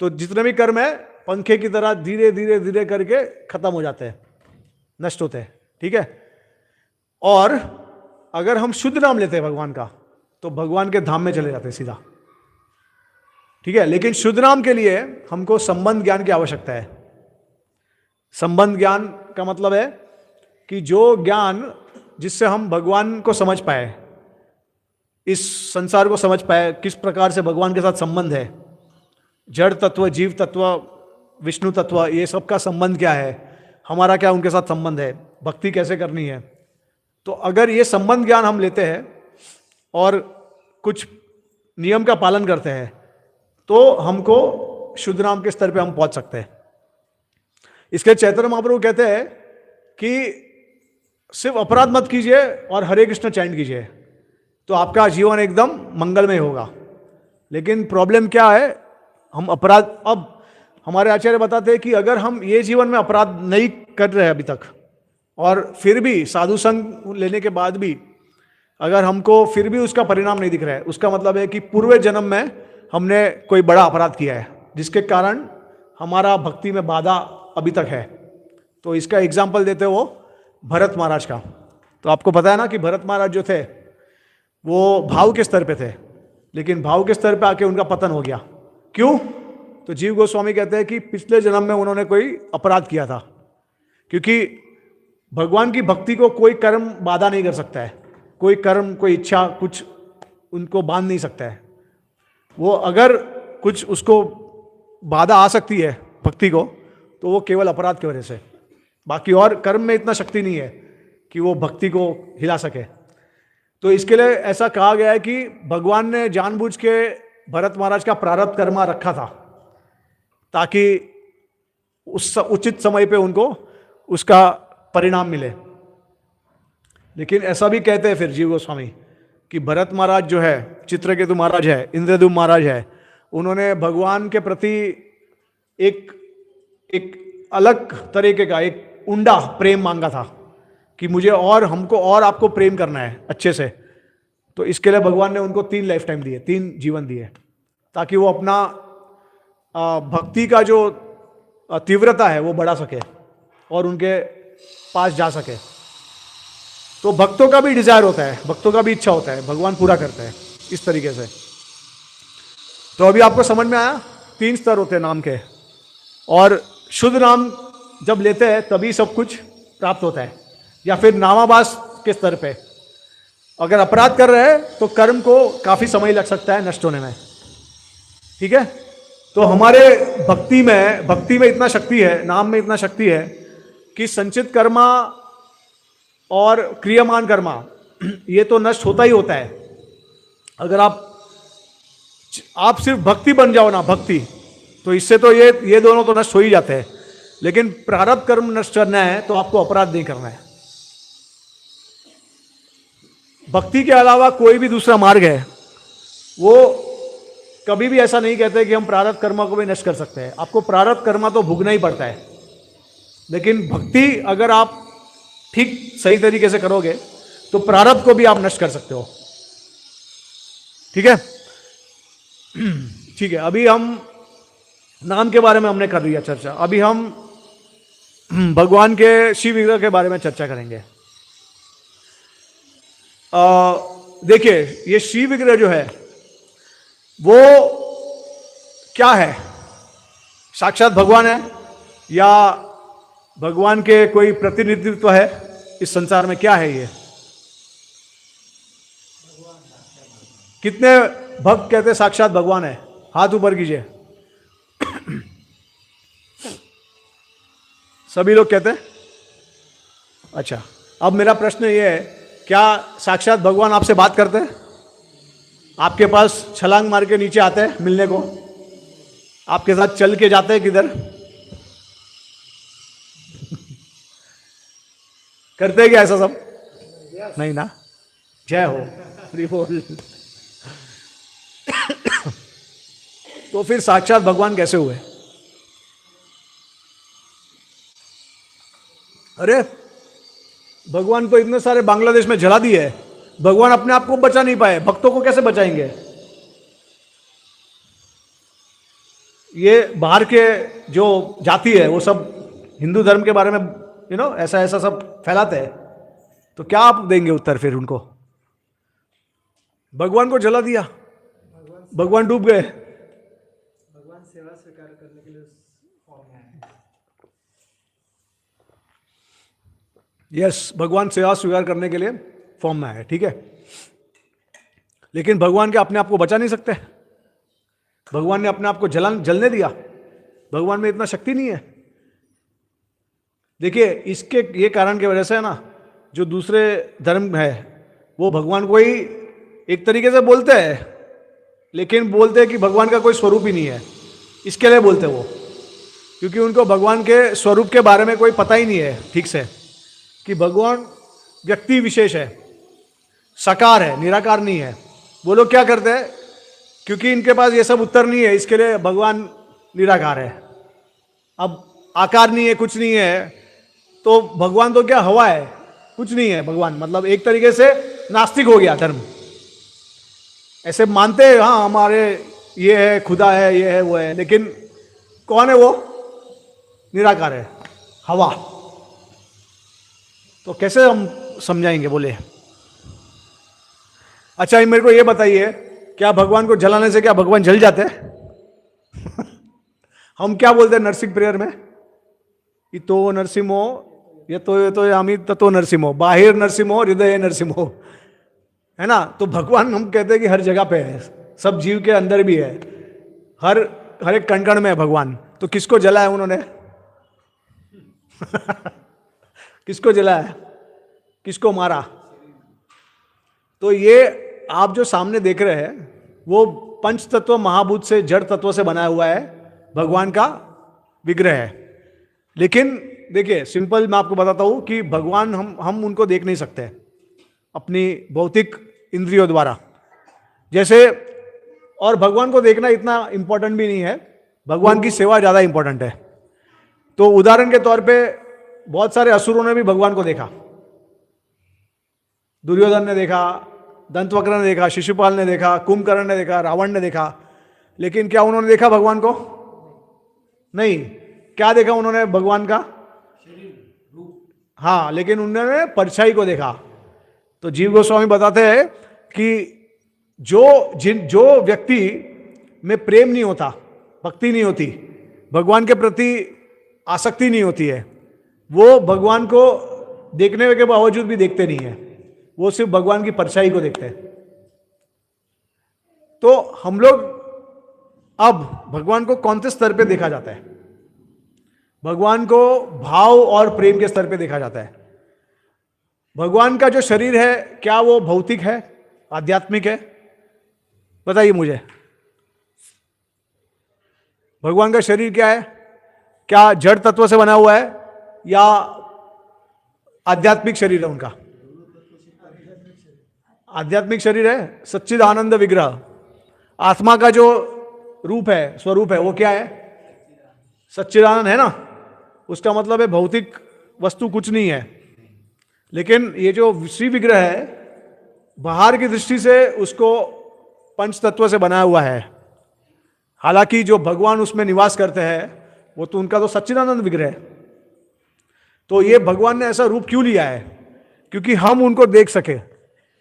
तो जितने भी कर्म है पंखे की तरह धीरे धीरे धीरे करके खत्म हो जाते हैं, नष्ट होते हैं। ठीक है। और अगर हम शुद्ध नाम लेते हैं भगवान का तो भगवान के धाम में चले जाते हैं सीधा। ठीक है। लेकिन शुद्ध नाम के लिए हमको संबंध ज्ञान की आवश्यकता है। संबंध ज्ञान का मतलब है कि जो ज्ञान जिससे हम भगवान को समझ पाए, इस संसार को समझ पाए, किस प्रकार से भगवान के साथ संबंध है, जड़ तत्व, जीव तत्व, विष्णु तत्व, ये सब का संबंध क्या है, हमारा क्या उनके साथ संबंध है, भक्ति कैसे करनी है। तो अगर ये संबंध ज्ञान हम लेते हैं और कुछ नियम का पालन करते हैं तो हमको शुद्ध नाम के स्तर पे हम पहुंच सकते हैं। इसके चैतन्य महाप्रभु कहते हैं कि सिर्फ अपराध मत कीजिए और हरे कृष्ण चैंट कीजिए तो आपका जीवन एकदम मंगलमय होगा। लेकिन प्रॉब्लम क्या है? हम अपराध, अब हमारे आचार्य बताते हैं कि अगर हम ये जीवन में अपराध नहीं कर रहे हैं अभी तक और फिर भी साधु संग लेने के बाद भी अगर हमको फिर भी उसका परिणाम नहीं दिख रहा है, उसका मतलब है कि पूर्व जन्म में हमने कोई बड़ा अपराध किया है जिसके कारण हमारा भक्ति में बाधा अभी तक है। तो इसका एग्जाम्पल देते वो भरत महाराज का। तो आपको पता है ना कि भरत महाराज जो थे वो भाव के स्तर पे थे, लेकिन भाव के स्तर पे आके उनका पतन हो गया। क्यों? तो जीव गोस्वामी कहते हैं कि पिछले जन्म में उन्होंने कोई अपराध किया था। क्योंकि भगवान की भक्ति को कोई कर्म बाधा नहीं कर सकता है, कोई कर्म, कोई इच्छा कुछ उनको बांध नहीं सकता है। वो अगर कुछ उसको बाधा आ सकती है भक्ति को तो वो केवल अपराध की वजह से, बाकी और कर्म में इतना शक्ति नहीं है कि वो भक्ति को हिला सके। तो इसके लिए ऐसा कहा गया है कि भगवान ने जानबूझ के भरत महाराज का प्रारब्ध कर्मा रखा था ताकि उस उचित समय पे उनको उसका परिणाम मिले। लेकिन ऐसा भी कहते हैं फिर जीव गोस्वामी कि भरत महाराज जो है, चित्रकेतु महाराज है, इंद्रद्युम्न महाराज है, उन्होंने भगवान के प्रति एक अलग तरीके का, एक उंडा प्रेम मांगा था कि मुझे और, हमको और आपको प्रेम करना है अच्छे से। तो इसके लिए भगवान ने उनको 3 लाइफ टाइम दिए, 3 जीवन दिए। ताकि वो अपना भक्ति का जो तीव्रता है वो बढ़ा सके और उनके पास जा सके। तो भक्तों का भी डिजायर होता है, भक्तों का भी इच्छा होता है, भगवान पूरा करते हैं इस तरीके से। तो अभी आपको समझ में आया, 3 स्तर होते हैं नाम के, और शुद्ध नाम जब लेते हैं तभी सब कुछ प्राप्त होता है, या फिर नामाभास के स्तर पे। अगर अपराध कर रहे हैं तो कर्म को काफी समय लग सकता है नष्ट होने में, ठीक है। तो हमारे भक्ति में इतना शक्ति है, नाम में इतना शक्ति है कि संचित कर्मा और क्रियमान कर्मा ये तो नष्ट होता ही होता है। अगर आप सिर्फ भक्ति बन जाओ ना, भक्ति, तो इससे तो ये दोनों तो नष्ट हो ही जाते हैं। लेकिन प्रारब्ध कर्म नष्ट करना है तो आपको अपराध नहीं करना है। भक्ति के अलावा कोई भी दूसरा मार्ग है, वो कभी भी ऐसा नहीं कहते कि हम प्रारब्ध कर्म को भी नष्ट कर सकते हैं। आपको प्रारब्ध कर्म तो भुगतना ही पड़ता है, लेकिन भक्ति अगर आप ठीक सही तरीके से करोगे तो प्रारब्ध को भी आप नष्ट कर सकते हो, ठीक है। ठीक है, अभी हम नाम के बारे में हमने कर लिया चर्चा। अभी हम भगवान के शिव विग्रह के बारे में चर्चा करेंगे। देखिए, ये शिव विग्रह जो है वो क्या है? साक्षात भगवान है या भगवान के कोई प्रतिनिधित्व है इस संसार में? क्या है ये? कितने भक्त कहते साक्षात भगवान है? हाथ ऊपर कीजिए। सभी लोग कहते हैं? अच्छा, अब मेरा प्रश्न ये है, क्या साक्षात भगवान आपसे बात करते हैं? आपके पास छलांग मार के नीचे आते हैं मिलने को? आपके साथ चल के जाते हैं किधर? करते हैं क्या ऐसा सब? नहीं ना? जय हो, हरि बोल। तो फिर साक्षात भगवान कैसे हुए? अरे, भगवान को इतने सारे बांग्लादेश में जला दिए है, भगवान अपने आप को बचा नहीं पाए, भक्तों को कैसे बचाएंगे? ये बाहर के जो जाति है वो सब हिंदू धर्म के बारे में ऐसा ऐसा सब फैलाते हैं, तो क्या आप देंगे उत्तर फिर उनको? भगवान को जला दिया, भगवान डूब गए। भगवान सेवा स्वीकार करने के लिए फॉर्म में आए। यस, भगवान सेवा स्वीकार करने के लिए फॉर्म में आए, ठीक है। लेकिन भगवान के अपने आप को बचा नहीं सकते। भगवान ने अपने आप को जलने दिया। भगवान में इतना शक्ति नहीं है। देखिए, इसके ये कारण की वजह से है ना, जो दूसरे धर्म है वो भगवान को ही एक तरीके से बोलते हैं, लेकिन बोलते हैं कि भगवान का कोई स्वरूप ही नहीं है। इसके लिए बोलते वो, क्योंकि उनको भगवान के स्वरूप के बारे में कोई पता ही नहीं है ठीक से, कि भगवान व्यक्ति विशेष है, साकार है, निराकार नहीं है। वो लोग क्या करते हैं, क्योंकि इनके पास ये सब उत्तर नहीं है, इसके लिए भगवान निराकार है। अब आकार नहीं है, कुछ नहीं है, तो भगवान तो क्या, हवा है, कुछ नहीं है भगवान। मतलब एक तरीके से नास्तिक हो गया धर्म। ऐसे मानते हैं हाँ हमारे ये है, खुदा है, ये है, वो है, लेकिन कौन है वो? निराकार है, हवा। तो कैसे हम समझाएंगे? बोले। अच्छा, मेरे को ये बताइए, क्या भगवान को जलाने से क्या भगवान जल जाते हैं? हम क्या बोलते हैं नरसिंह प्रेयर में? इतो नरसिंहो, ये तो यामी ततो नरसिंहो, बाहिर नरसिंहो, हृदय नरसिंहो, है ना। तो भगवान हम कहते हैं कि हर जगह पे है, सब जीव के अंदर भी है, हर एक कण कण में है भगवान। तो किसको जलाया उन्होंने? किसको जलाया, किसको मारा? तो ये आप जो सामने देख रहे हैं वो पंच तत्व महाभूत से, जड़ तत्व से बनाया हुआ है भगवान का विग्रह है। लेकिन देखिए, सिंपल मैं आपको बताता हूं कि भगवान हम उनको देख नहीं सकते अपनी भौतिक इंद्रियों द्वारा जैसे। और भगवान को देखना इतना इंपॉर्टेंट भी नहीं है, भगवान की सेवा ज्यादा इंपॉर्टेंट है। तो उदाहरण के तौर पे बहुत सारे असुरों ने भी भगवान को देखा। दुर्योधन ने देखा, दंतवक्र ने देखा, शिशुपाल ने देखा, कुंभकर्ण ने देखा, रावण ने देखा। लेकिन क्या उन्होंने देखा भगवान को? नहीं। क्या देखा उन्होंने भगवान का? हाँ, लेकिन उन्होंने परछाई को देखा। तो जीव गोस्वामी बताते हैं कि जो व्यक्ति में प्रेम नहीं होता, भक्ति नहीं होती, भगवान के प्रति आसक्ति नहीं होती है, वो भगवान को देखने के बावजूद भी देखते नहीं है, वो सिर्फ भगवान की परछाई को देखते हैं। तो हम लोग अब भगवान को कौन से स्तर पे देखा जाता है? भगवान को भाव और प्रेम के स्तर पे देखा जाता है। भगवान का जो शरीर है, क्या वो भौतिक है, आध्यात्मिक है? बताइए मुझे। भगवान का शरीर क्या है? क्या जड़ तत्व से बना हुआ है या आध्यात्मिक शरीर है उनका? आध्यात्मिक शरीर है, सच्चिद आनंद विग्रह। आत्मा का जो रूप है, स्वरूप है, वो क्या है? सच्चिदानंद है ना। उसका मतलब है भौतिक वस्तु कुछ नहीं है। लेकिन ये जो श्री विग्रह है, बाहर की दृष्टि से उसको पंच तत्व से बनाया हुआ है, हालांकि जो भगवान उसमें निवास करते हैं वो तो उनका तो सच्चिदानंद विग्रह है। तो ये भगवान ने ऐसा रूप क्यों लिया है? क्योंकि हम उनको देख सके,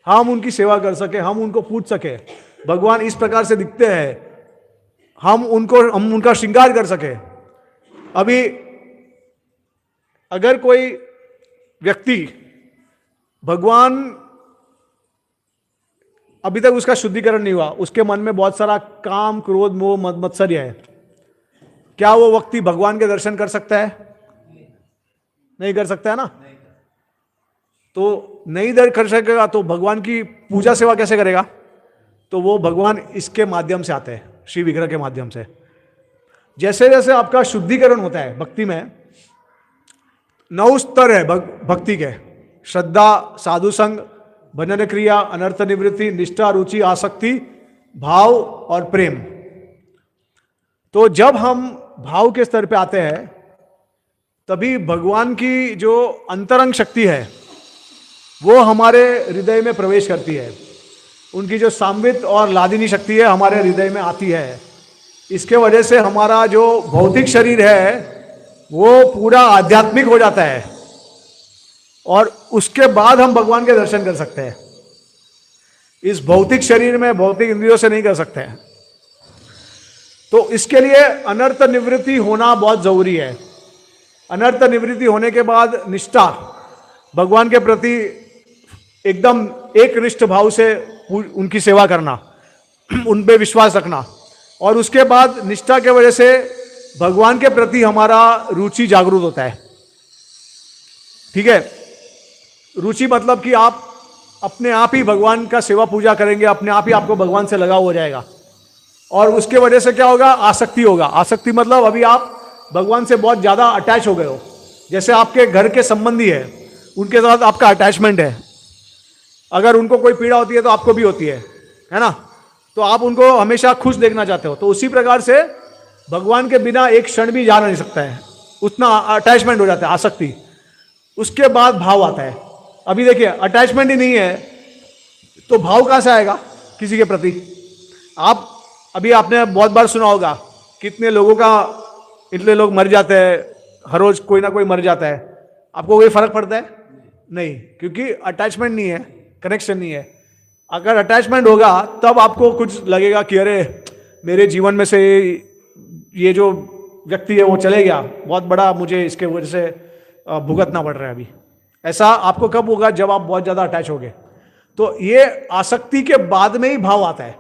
हम उनकी सेवा कर सके, हम उनको पूछ सके। भगवान इस प्रकार से दिखते हैं, हम उनका श्रृंगार कर सके। अभी अगर कोई व्यक्ति भगवान, अभी तक उसका शुद्धिकरण नहीं हुआ, उसके मन में बहुत सारा काम, क्रोध, मोह, मद मत्सर्य है, क्या वो व्यक्ति भगवान के दर्शन कर सकता है? नहीं कर सकता है ना। तो नहीं कर सकेगा तो भगवान की पूजा सेवा कैसे करेगा? तो वो भगवान इसके माध्यम से आते हैं, श्री विग्रह के माध्यम से। जैसे जैसे आपका शुद्धिकरण होता है भक्ति में, 9 स्तर है भक्ति के: श्रद्धा, साधु संग, भजन क्रिया, अनर्थ निवृत्ति, निष्ठा, रुचि, आसक्ति, भाव और प्रेम। तो जब हम भाव के स्तर पे आते हैं तभी भगवान की जो अंतरंग शक्ति है वो हमारे हृदय में प्रवेश करती है। उनकी जो सांवित और लादिनी शक्ति है हमारे हृदय में आती है। इसके वजह से हमारा जो भौतिक शरीर है वो पूरा आध्यात्मिक हो जाता है और उसके बाद हम भगवान के दर्शन कर सकते हैं। इस भौतिक शरीर में भौतिक इंद्रियों से नहीं कर सकते हैं। तो इसके लिए अनर्थ निवृत्ति होना बहुत जरूरी है। अनर्थ निवृत्ति होने के बाद निष्ठा, भगवान के प्रति एकदम एकनिष्ठ भाव से उनकी सेवा करना, उन पे विश्वास रखना, और उसके बाद निष्ठा के वजह से भगवान के प्रति हमारा रुचि जागरूक होता है। ठीक है, रुचि मतलब कि आप अपने आप ही भगवान का सेवा पूजा करेंगे, अपने आप ही आपको भगवान से लगाव हो जाएगा। और उसके वजह से क्या होगा? आसक्ति होगा। आसक्ति मतलब अभी आप भगवान से बहुत ज्यादा अटैच हो गए हो। जैसे आपके घर के संबंधी है, उनके साथ आपका अटैचमेंट है। अगर उनको कोई पीड़ा होती है तो आपको भी होती है ना। तो आप उनको हमेशा खुश देखना चाहते हो। तो उसी प्रकार से भगवान के बिना एक क्षण भी जा नहीं सकता है, उतना अटैचमेंट हो जाता है, आसक्ति। उसके बाद भाव आता है। अभी देखिए, अटैचमेंट ही नहीं है तो भाव कहां से आएगा किसी के प्रति? आप अभी आपने बहुत बार सुना होगा, कितने लोगों का, इतने लोग मर जाते हैं, हर रोज कोई ना कोई मर जाता है। आपको कोई फर्क पड़ता है? नहीं, क्योंकि अटैचमेंट नहीं है, कनेक्शन नहीं है। अगर अटैचमेंट होगा तब आपको कुछ लगेगा कि अरे मेरे जीवन में से ये जो व्यक्ति है वो चले गया, बहुत बड़ा मुझे इसके वजह से भुगतना पड़ रहा है अभी। ऐसा आपको कब होगा? जब आप बहुत ज्यादा अटैच होगे। तो ये आसक्ति के बाद में ही भाव आता है।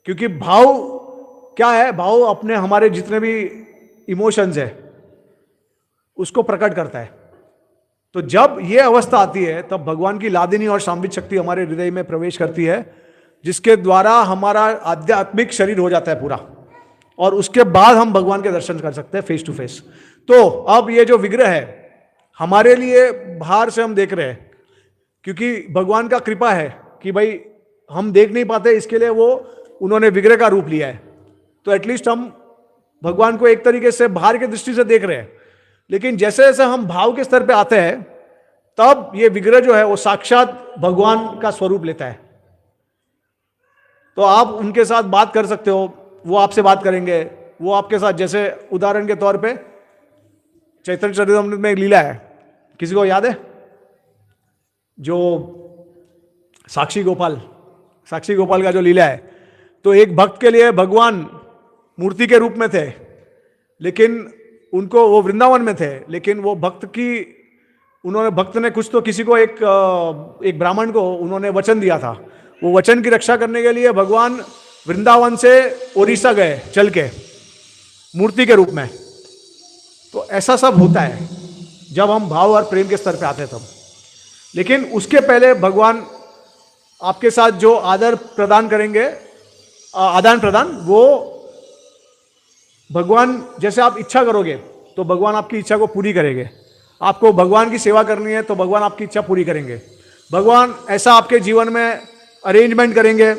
क्योंकि भाव क्या है? भाव अपने हमारे जितने भी इमोशंस है उसको प्रकट करता है। तो जब ये अवस्था आती है तब भगवान की लादिनी और सांवित शक्ति हमारे हृदय में प्रवेश करती है, जिसके द्वारा हमारा आध्यात्मिक शरीर हो जाता है पूरा, और उसके बाद हम भगवान के दर्शन कर सकते हैं फेस टू फेस। तो अब ये जो विग्रह है हमारे लिए बाहर से हम देख रहे हैं, क्योंकि भगवान का कृपा है कि भाई हम देख नहीं पाते, इसके लिए वो उन्होंने विग्रह का रूप लिया है। तो एटलीस्ट हम भगवान को एक तरीके से बाहर की दृष्टि से देख रहे हैं। लेकिन जैसे जैसे हम भाव के स्तर पे आते हैं तब ये विग्रह जो है वो साक्षात भगवान का स्वरूप लेता है। तो आप उनके साथ बात कर सकते हो, वो आपसे बात करेंगे, वो आपके साथ, जैसे उदाहरण के तौर पे चैतन्य चरितामृत में एक लीला है, किसी को याद है? जो साक्षी गोपाल का जो लीला है, तो एक भक्त के लिए भगवान मूर्ति के रूप में थे, लेकिन उनको, वो वृंदावन में थे, लेकिन वो भक्त ने कुछ तो किसी को एक ब्राह्मण को उन्होंने वचन दिया था, वो वचन की रक्षा करने के लिए भगवान वृंदावन से उड़ीसा गए चल के मूर्ति के रूप में। तो ऐसा सब होता है जब हम भाव और प्रेम के स्तर पे आते हैं तब। लेकिन उसके पहले भगवान आपके साथ जो आदर प्रदान करेंगे, आदान प्रदान, वो भगवान, जैसे आप इच्छा करोगे तो भगवान आपकी इच्छा को पूरी करेंगे। आपको भगवान की सेवा करनी है तो भगवान आपकी इच्छा पूरी करेंगे। भगवान ऐसा आपके जीवन में अरेंजमेंट करेंगे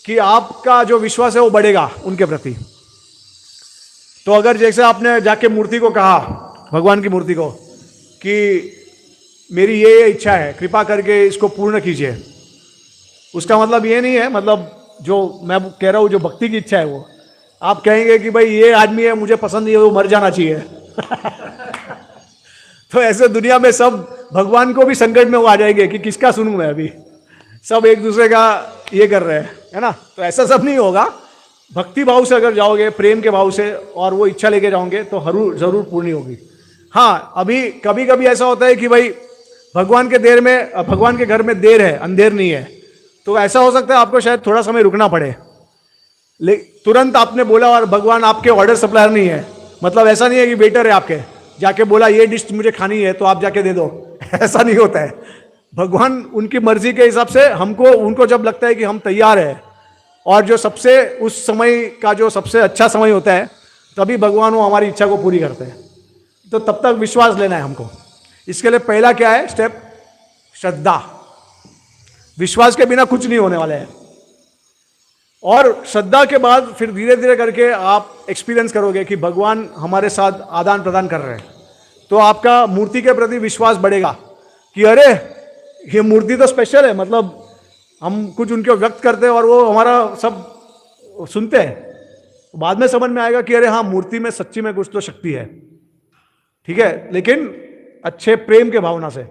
कि आपका जो विश्वास है वो बढ़ेगा उनके प्रति। तो अगर जैसे आपने जाके मूर्ति को कहा, भगवान की मूर्ति को, कि मेरी ये इच्छा है, कृपा करके इसको पूर्ण कीजिए, उसका मतलब ये नहीं है, मतलब जो मैं कह रहा हूँ जो भक्ति की इच्छा है, वो आप कहेंगे कि भाई ये आदमी है, मुझे पसंद नहीं है, वो मर जाना चाहिए। तो ऐसे दुनिया में सब भगवान को भी संकट में वो आ जाएंगे कि किसका सुनूं मैं, अभी सब एक दूसरे का ये कर रहे हैं, है ना। तो ऐसा सब नहीं होगा। भक्ति भाव से अगर जाओगे, प्रेम के भाव से, और वो इच्छा लेके जाओगे तो जरूर पूर्ण होगी। हाँ, अभी कभी कभी ऐसा होता है कि भाई भगवान के घर में देर है, अंधेर नहीं है, तो ऐसा हो सकता है आपको शायद थोड़ा समय रुकना पड़े। तुरंत आपने बोला और भगवान आपके ऑर्डर सप्लायर नहीं है, मतलब ऐसा नहीं है कि वेटर है आपके, जाके बोला ये डिश मुझे खानी है तो आप जाके दे दो, ऐसा नहीं होता है। भगवान उनकी मर्जी के हिसाब से उनको जब लगता है कि हम तैयार है, और जो सबसे उस समय का जो सबसे अच्छा समय होता है, तभी भगवान वो हमारी इच्छा को पूरी करते हैं। तो तब तक विश्वास लेना है हमको। इसके लिए पहला क्या है स्टेप? श्रद्धा। विश्वास के बिना कुछ नहीं होने वाला है। और श्रद्धा के बाद फिर धीरे धीरे करके आप एक्सपीरियंस करोगे कि भगवान हमारे साथ आदान प्रदान कर रहे हैं, तो आपका मूर्ति के प्रति विश्वास बढ़ेगा कि अरे ये मूर्ति तो स्पेशल है, मतलब हम कुछ उनको व्यक्त करते हैं और वो हमारा सब सुनते हैं। बाद में समझ में आएगा कि अरे हाँ, मूर्ति में सच्ची में कुछ तो शक्ति है, ठीक है, लेकिन अच्छे प्रेम के भावना से,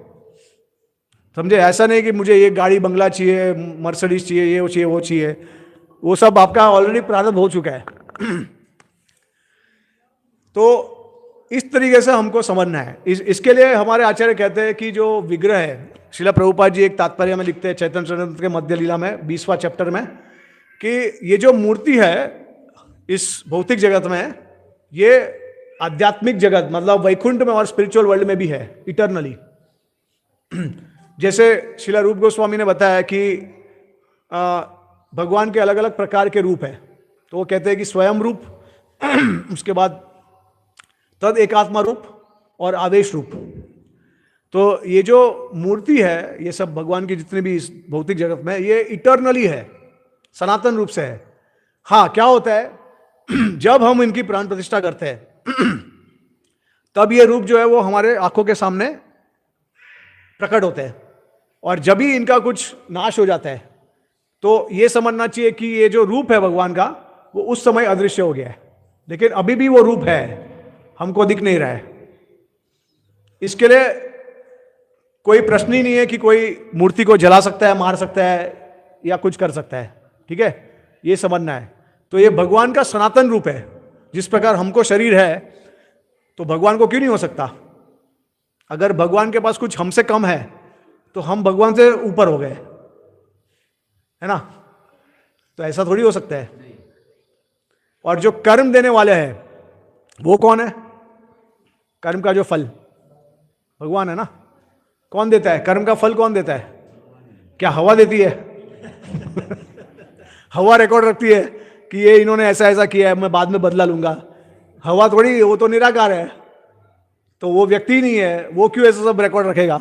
समझे। ऐसा नहीं कि मुझे ये गाड़ी बंगला चाहिए, मर्सिडीज चाहिए, ये चाहिए, वो चाहिए, वो सब आपका ऑलरेडी प्रारंभ हो चुका है। तो इस तरीके से हमको समझना है। इसके लिए हमारे आचार्य कहते हैं कि जो विग्रह है, श्रीला प्रभुपाद जी एक तात्पर्य में लिखते हैं चैतन्य चरितामृत के मध्य लीला में 20वां चैप्टर में, कि ये जो मूर्ति है इस भौतिक जगत में, ये आध्यात्मिक जगत मतलब वैकुंठ में और स्पिरिचुअल वर्ल्ड में भी है इटर्नली। जैसे श्रीला रूप गोस्वामी ने बताया कि भगवान के अलग अलग प्रकार के रूप हैं, तो वो कहते हैं कि स्वयं रूप, उसके बाद तद एकात्मा रूप और आवेश रूप। तो ये जो मूर्ति है, ये सब भगवान की जितने भी इस भौतिक जगत में, ये इटर्नली है, सनातन रूप से है। हाँ, क्या होता है जब हम इनकी प्राण प्रतिष्ठा करते हैं तब ये रूप जो है वो हमारे आंखों के सामने प्रकट होते हैं, और जब भी इनका कुछ नाश हो जाता है तो ये समझना चाहिए कि ये जो रूप है भगवान का, वो उस समय अदृश्य हो गया है, लेकिन अभी भी वो रूप है, हमको दिख नहीं रहा है। इसके लिए कोई प्रश्न ही नहीं है कि कोई मूर्ति को जला सकता है, मार सकता है या कुछ कर सकता है, ठीक है, ये समझना है। तो ये भगवान का सनातन रूप है। जिस प्रकार हमको शरीर है, तो भगवान को क्यों नहीं हो सकता? अगर भगवान के पास कुछ हमसे कम है तो हम भगवान से ऊपर हो गए, है ना। तो ऐसा थोड़ी हो सकता है। और जो कर्म देने वाले हैं वो कौन है? कर्म का जो फल भगवान है ना। कौन देता है कर्म का फल? कौन देता है? क्या हवा देती है? हवा रिकॉर्ड रखती है कि ये इन्होंने ऐसा ऐसा किया है, मैं बाद में बदला लूंगा। हवा थोड़ी, वो तो निराकार है, तो वो व्यक्ति नहीं है, वो क्यों ऐसा सब रिकॉर्ड रखेगा?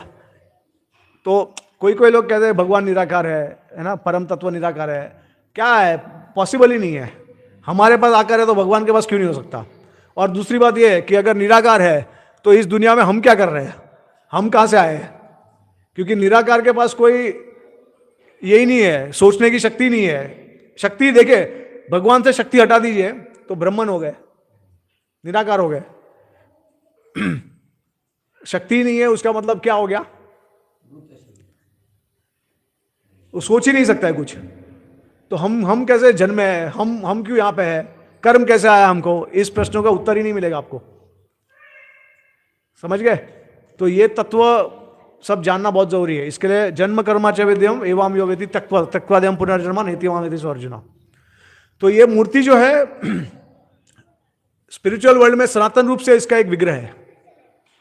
तो कोई कोई लोग कहते हैं भगवान निराकार है ना, परम तत्व निराकार है। क्या है? पॉसिबल ही नहीं है। हमारे पास आकर है तो भगवान के पास क्यों नहीं हो सकता? और दूसरी बात यह है कि अगर निराकार है तो इस दुनिया में हम क्या कर रहे हैं? हम कहाँ से आए हैं? क्योंकि निराकार के पास कोई यही नहीं है, सोचने की शक्ति नहीं है, शक्ति देखिए, भगवान से शक्ति हटा दीजिए तो ब्रह्मन हो गए, निराकार हो गए। शक्ति नहीं है उसका मतलब क्या हो गया? वो सोच ही नहीं सकता है कुछ। तो हम कैसे जन्मे हैं, हम क्यों यहां पे है, कर्म कैसे आया हमको, इस प्रश्नों का उत्तर ही नहीं मिलेगा आपको। समझ गए? तो ये तत्व सब जानना बहुत जरूरी है। इसके लिए जन्म कर्माच विद्यम एवं यो वेति त्यक्त्वाद्यं पुनर्जन्म नेतिवामेति अर्जुन। तो ये मूर्ति जो है स्पिरिचुअल वर्ल्ड में सनातन रूप से इसका एक विग्रह है,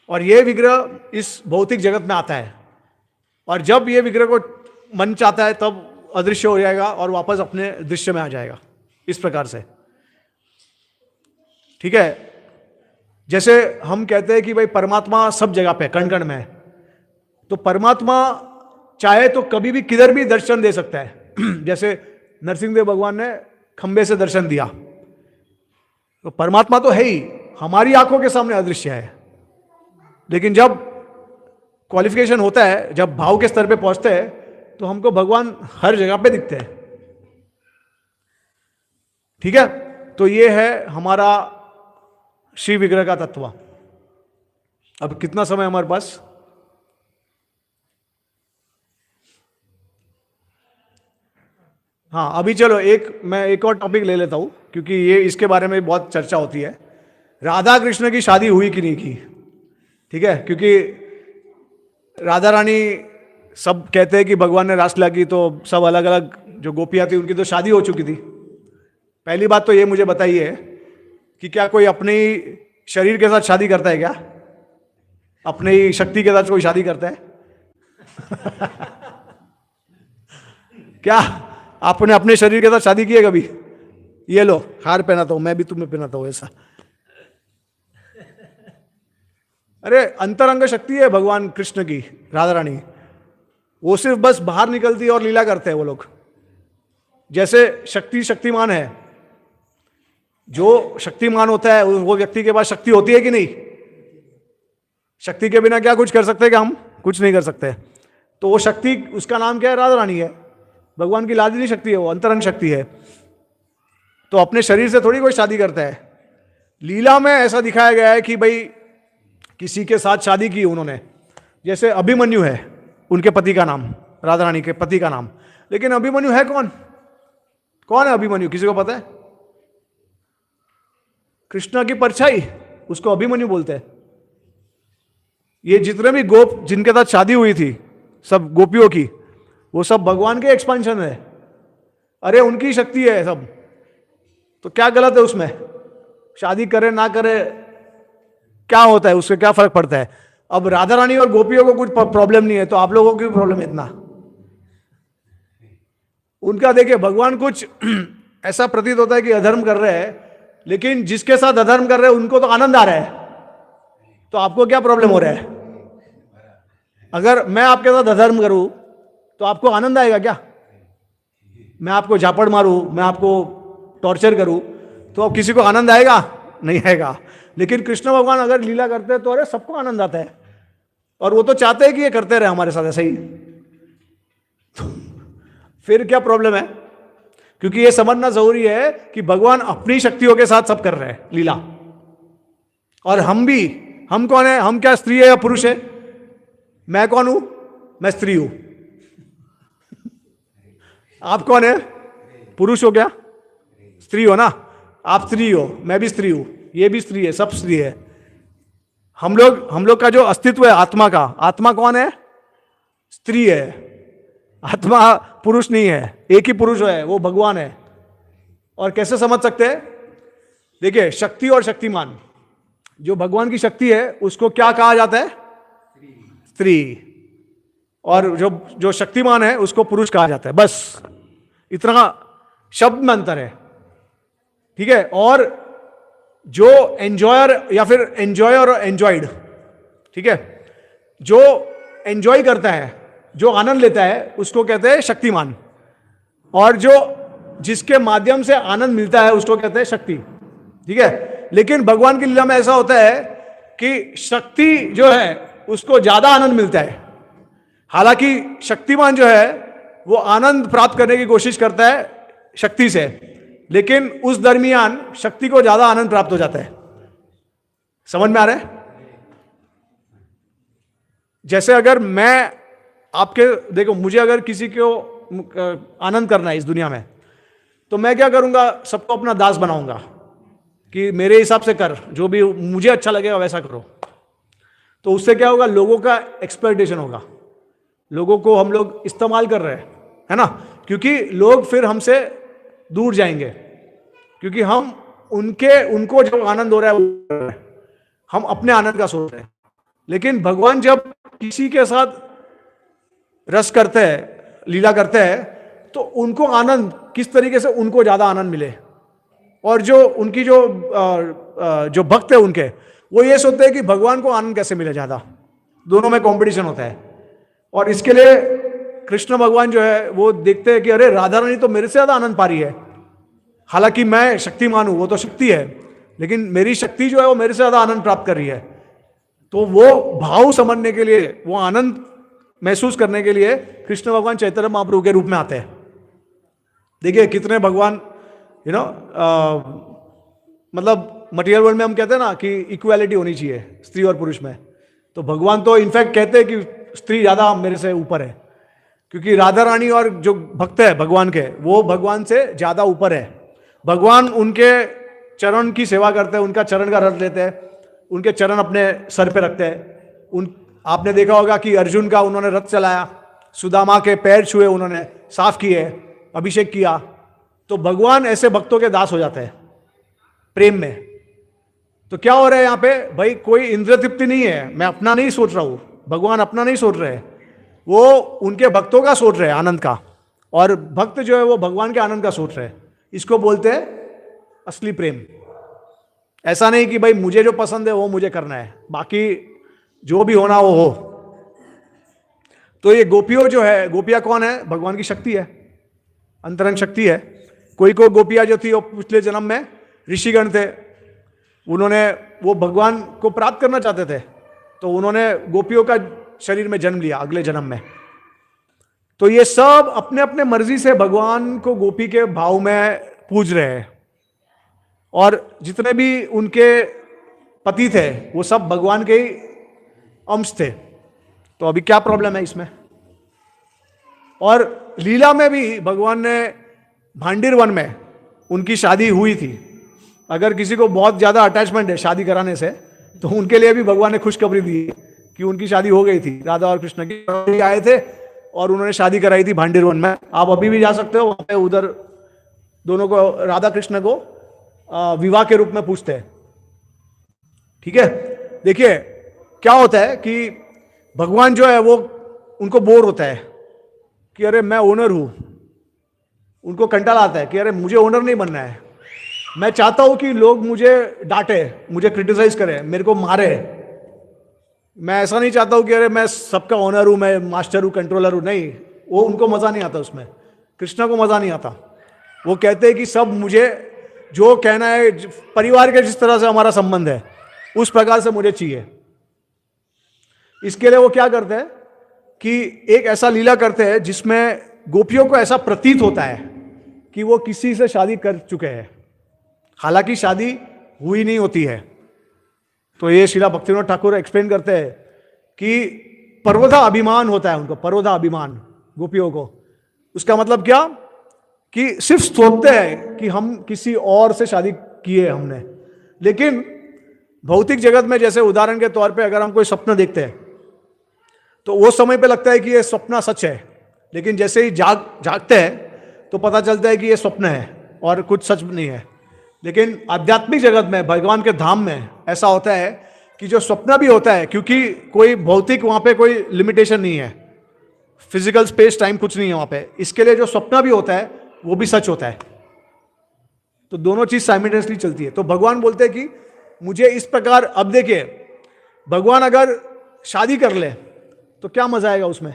और ये विग्रह इस भौतिक जगत में आता है, और जब ये विग्रह को मन चाहता है तब अदृश्य हो जाएगा और वापस अपने दृश्य में आ जाएगा, इस प्रकार से। ठीक है? जैसे हम कहते हैं कि भाई परमात्मा सब जगह पे कण कण में है, तो परमात्मा चाहे तो कभी भी किधर भी दर्शन दे सकता है। जैसे नरसिंहदेव भगवान ने खंबे से दर्शन दिया, तो परमात्मा तो है ही, हमारी आंखों के सामने अदृश्य है। लेकिन जब क्वालिफिकेशन होता है, जब भाव के स्तर पे पहुंचते हैं, तो हमको भगवान हर जगह पे दिखते हैं। ठीक है? तो ये है हमारा शिव विग्रह का तत्व। अब कितना समय हमारे पास? हाँ, अभी चलो मैं एक और टॉपिक ले लेता हूं, क्योंकि ये इसके बारे में बहुत चर्चा होती है। राधा कृष्ण की शादी हुई कि नहीं की? ठीक है? क्योंकि राधा रानी, सब कहते हैं कि भगवान ने रासलीला की, तो सब अलग अलग जो गोपियां थी उनकी तो शादी हो चुकी थी। पहली बात तो ये मुझे बताइए कि क्या कोई अपने शरीर के साथ शादी करता है क्या? अपने ही शक्ति के साथ कोई शादी करता है? क्या आपने अपने शरीर के साथ शादी की है कभी? ये लो हार पहनाता हूं, मैं भी तुम्हें पहनाता हूं ऐसा। अरे अंतरंग शक्ति है भगवान कृष्ण की, राधा रानी। वो सिर्फ बस बाहर निकलती और लीला करते हैं वो लोग। जैसे शक्तिमान है, जो शक्तिमान होता है वो व्यक्ति के पास शक्ति होती है कि नहीं? शक्ति के बिना क्या कुछ कर सकते हैं क्या हम? कुछ नहीं कर सकते। तो वो शक्ति, उसका नाम क्या है? राधा रानी है। भगवान की लाडली शक्ति है, वो अंतरंग शक्ति है। तो अपने शरीर से थोड़ी कोई शादी करता है। लीला में ऐसा दिखाया गया है कि भाई किसी के साथ शादी की उन्होंने, जैसे अभिमन्यु है उनके पति का नाम, राधा रानी के पति का नाम। लेकिन अभिमन्यु है कौन? कौन है अभिमन्यु? किसी को पता है? कृष्ण की परछाई, उसको अभिमन्यु बोलते हैं। ये जितने भी गोप जिनके साथ शादी हुई थी, सब गोपियों की, वो सब भगवान के एक्सपेंशन है। अरे उनकी शक्ति है सब, तो क्या गलत है उसमें? शादी करे ना करे क्या होता है, उससे क्या फर्क पड़ता है? अब राधा रानी और गोपियों को कुछ प्रॉब्लम नहीं है, तो आप लोगों की प्रॉब्लम है इतना? उनका देखिए, भगवान कुछ ऐसा प्रतीत होता है कि अधर्म कर रहे हैं, लेकिन जिसके साथ अधर्म कर रहे हैं उनको तो आनंद आ रहा है। तो आपको क्या प्रॉब्लम हो रहा है? अगर मैं आपके साथ अधर्म करूं तो आपको आनंद आएगा क्या? मैं आपको झापड़ मारूं, मैं आपको टॉर्चर करूं, तो अब किसी को आनंद आएगा? नहीं आएगा। लेकिन कृष्ण भगवान अगर लीला करते हैं तो अरे सबको आनंद आता है, और वो तो चाहते हैं कि ये करते रहे हमारे साथ ऐसे ही। तो फिर क्या प्रॉब्लम है? क्योंकि ये समझना जरूरी है कि भगवान अपनी शक्तियों के साथ सब कर रहे हैं लीला, और हम भी। हम कौन है? हम क्या स्त्री है या पुरुष है? मैं कौन हूं? मैं स्त्री हूं। आप कौन है? पुरुष हो क्या? स्त्री हो ना? आप स्त्री हो, मैं भी स्त्री हूं, ये भी स्त्री है, सब स्त्री है। हम लोग का जो अस्तित्व है आत्मा का, आत्मा कौन है? स्त्री है। आत्मा पुरुष नहीं है, एक ही पुरुष है, वो भगवान है। और कैसे समझ सकते हैं? देखिए, शक्ति और शक्तिमान, जो भगवान की शक्ति है उसको क्या कहा जाता है? स्त्री। और जो शक्तिमान है उसको पुरुष कहा जाता है। बस इतना शब्द में अंतर है। ठीक है? और जो एंजॉयर या फिर एंजॉयर और एंजॉयड, ठीक है, जो एंजॉय करता है, जो आनंद लेता है, उसको कहते हैं शक्तिमान। और जिसके माध्यम से आनंद मिलता है उसको कहते हैं शक्ति। ठीक है? लेकिन भगवान की लीला में ऐसा होता है कि शक्ति जो है उसको ज्यादा आनंद मिलता है। हालांकि शक्तिमान जो है वो आनंद प्राप्त करने की कोशिश करता है शक्ति से, लेकिन उस दरमियान शक्ति को ज्यादा आनंद प्राप्त हो जाता है। समझ में आ रहा है? जैसे अगर मैं आपके, देखो मुझे अगर किसी को आनंद करना है इस दुनिया में, तो मैं क्या करूंगा, सबको अपना दास बनाऊंगा कि मेरे हिसाब से कर, जो भी मुझे अच्छा लगेगा वैसा करो। तो उससे क्या होगा, लोगों का एक्सप्लॉयटेशन होगा, लोगों को हम लोग इस्तेमाल कर रहे हैं, है ना, क्योंकि लोग फिर हमसे दूर जाएंगे, क्योंकि हम उनको जो आनंद हो रहा है वो हम अपने आनंद का सोच रहे हैं। लेकिन भगवान जब किसी के साथ रस करते हैं, लीला करते हैं, तो उनको आनंद किस तरीके से उनको ज्यादा आनंद मिले, और जो उनकी जो भक्त है उनके, वो ये सोचते हैं कि भगवान को आनंद कैसे मिले ज्यादा। दोनों में कंपटीशन होता है। और इसके लिए कृष्ण भगवान जो है वो देखते हैं कि अरे राधा रानी तो मेरे से ज्यादा आनंद पा रही है, हालांकि मैं शक्तिमान हूं, वो तो शक्ति है, लेकिन मेरी शक्ति जो है वो मेरे से ज्यादा आनंद प्राप्त कर रही है। तो वो भाव समझने के लिए, वो आनंद महसूस करने के लिए कृष्ण भगवान चैतन्य महाप्रभु के रूप में आते हैं। देखिए कितने भगवान, मतलब मटेरियल वर्ल्ड में हम कहते हैं ना कि इक्वालिटी होनी चाहिए स्त्री और पुरुष में, तो भगवान तो इनफैक्ट कहते हैं कि स्त्री ज्यादा मेरे से ऊपर है, क्योंकि राधा रानी और जो भक्त है भगवान के, वो भगवान से ज्यादा ऊपर है। भगवान उनके चरण की सेवा करते हैं, उनका चरण का रस लेते हैं, उनके चरण अपने सर पे रखते हैं। आपने देखा होगा कि अर्जुन का उन्होंने रथ चलाया, सुदामा के पैर छुए, उन्होंने साफ किए, अभिषेक किया। तो भगवान ऐसे भक्तों के दास हो जाते हैं प्रेम में। तो क्या हो रहा है यहाँ पे भाई, कोई इंद्रिय तृप्ति नहीं है, मैं अपना नहीं सोच रहा हूं, भगवान अपना नहीं सोच रहे, वो उनके भक्तों का सोच रहे हैं, आनंद का, और भक्त जो है वो भगवान के आनंद का सोच रहे हैं। इसको बोलते हैं असली प्रेम। ऐसा नहीं कि भाई मुझे जो पसंद है वो मुझे करना है, बाकी जो भी होना वो हो। तो ये गोपियों जो है, गोपियां कौन है, भगवान की शक्ति है, अंतरंग शक्ति है। कोई गोपियां जो थी वो पिछले जन्म में ऋषिगण थे, उन्होंने वो भगवान को प्राप्त करना चाहते थे, तो उन्होंने गोपियों का शरीर में जन्म लिया अगले जन्म में। तो ये सब अपने अपने मर्जी से भगवान को गोपी के भाव में पूज रहे हैं, और जितने भी उनके पति थे वो सब भगवान के ही अंश थे। तो अभी क्या प्रॉब्लम है इसमें? और लीला में भी भगवान ने भांडीर वन में उनकी शादी हुई थी। अगर किसी को बहुत ज्यादा अटैचमेंट है शादी कराने से, तो उनके लिए भी भगवान ने खुशखबरी दी कि उनकी शादी हो गई थी। राधा और कृष्ण की आए थे और उन्होंने शादी कराई थी भांडीर वन में। आप अभी भी जा सकते हो वहां पे, उधर दोनों को, राधा कृष्ण को विवाह के रूप में पूछते हैं। ठीक है, देखिए क्या होता है कि भगवान जो है वो, उनको बोर होता है कि अरे मैं ओनर हूं, उनको कंटाल आता है कि अरे मुझे ओनर नहीं बनना है, मैं चाहता हूं कि लोग मुझे डांटे, मुझे क्रिटिसाइज करें, मेरे को मारे। मैं ऐसा नहीं चाहता हूं कि अरे मैं सबका ओनर हूं, मैं मास्टर हूं, कंट्रोलर हूं। नहीं, वो उनको मजा नहीं आता, उसमें कृष्णा को मजा नहीं आता। वो कहते हैं कि सब मुझे जो कहना है, परिवार के जिस तरह से हमारा संबंध है उस प्रकार से मुझे चाहिए। इसके लिए वो क्या करते हैं कि एक ऐसा लीला करते हैं जिसमें गोपियों को ऐसा प्रतीत होता है कि वो किसी से शादी कर चुके हैं, हालांकि शादी हुई नहीं होती है। तो ये श्रीला भक्तिविनोद ठाकुर एक्सप्लेन करते हैं कि पर्वता अभिमान होता है उनको, पर्वता अभिमान गोपियों को। उसका मतलब क्या कि सिर्फ सोचते हैं कि हम किसी और से शादी किए हमने, लेकिन भौतिक जगत में जैसे उदाहरण के तौर पे अगर हम कोई स्वप्न देखते हैं तो वो समय पे लगता है कि ये स्वप्न सच है, लेकिन जैसे ही जागते हैं तो पता चलता है कि ये स्वप्न है और कुछ सच नहीं है। लेकिन आध्यात्मिक जगत में, भगवान के धाम में ऐसा होता है कि जो स्वप्न भी होता है, क्योंकि कोई भौतिक वहां पे कोई लिमिटेशन नहीं है, फिजिकल स्पेस टाइम कुछ नहीं है वहां पे, इसके लिए जो स्वप्न भी होता है वो भी सच होता है। तो दोनों चीज साइमल्टेनियसली चलती है। तो भगवान बोलते हैं कि मुझे इस प्रकार, अब देखिए भगवान अगर शादी कर ले तो क्या मजा आएगा उसमें।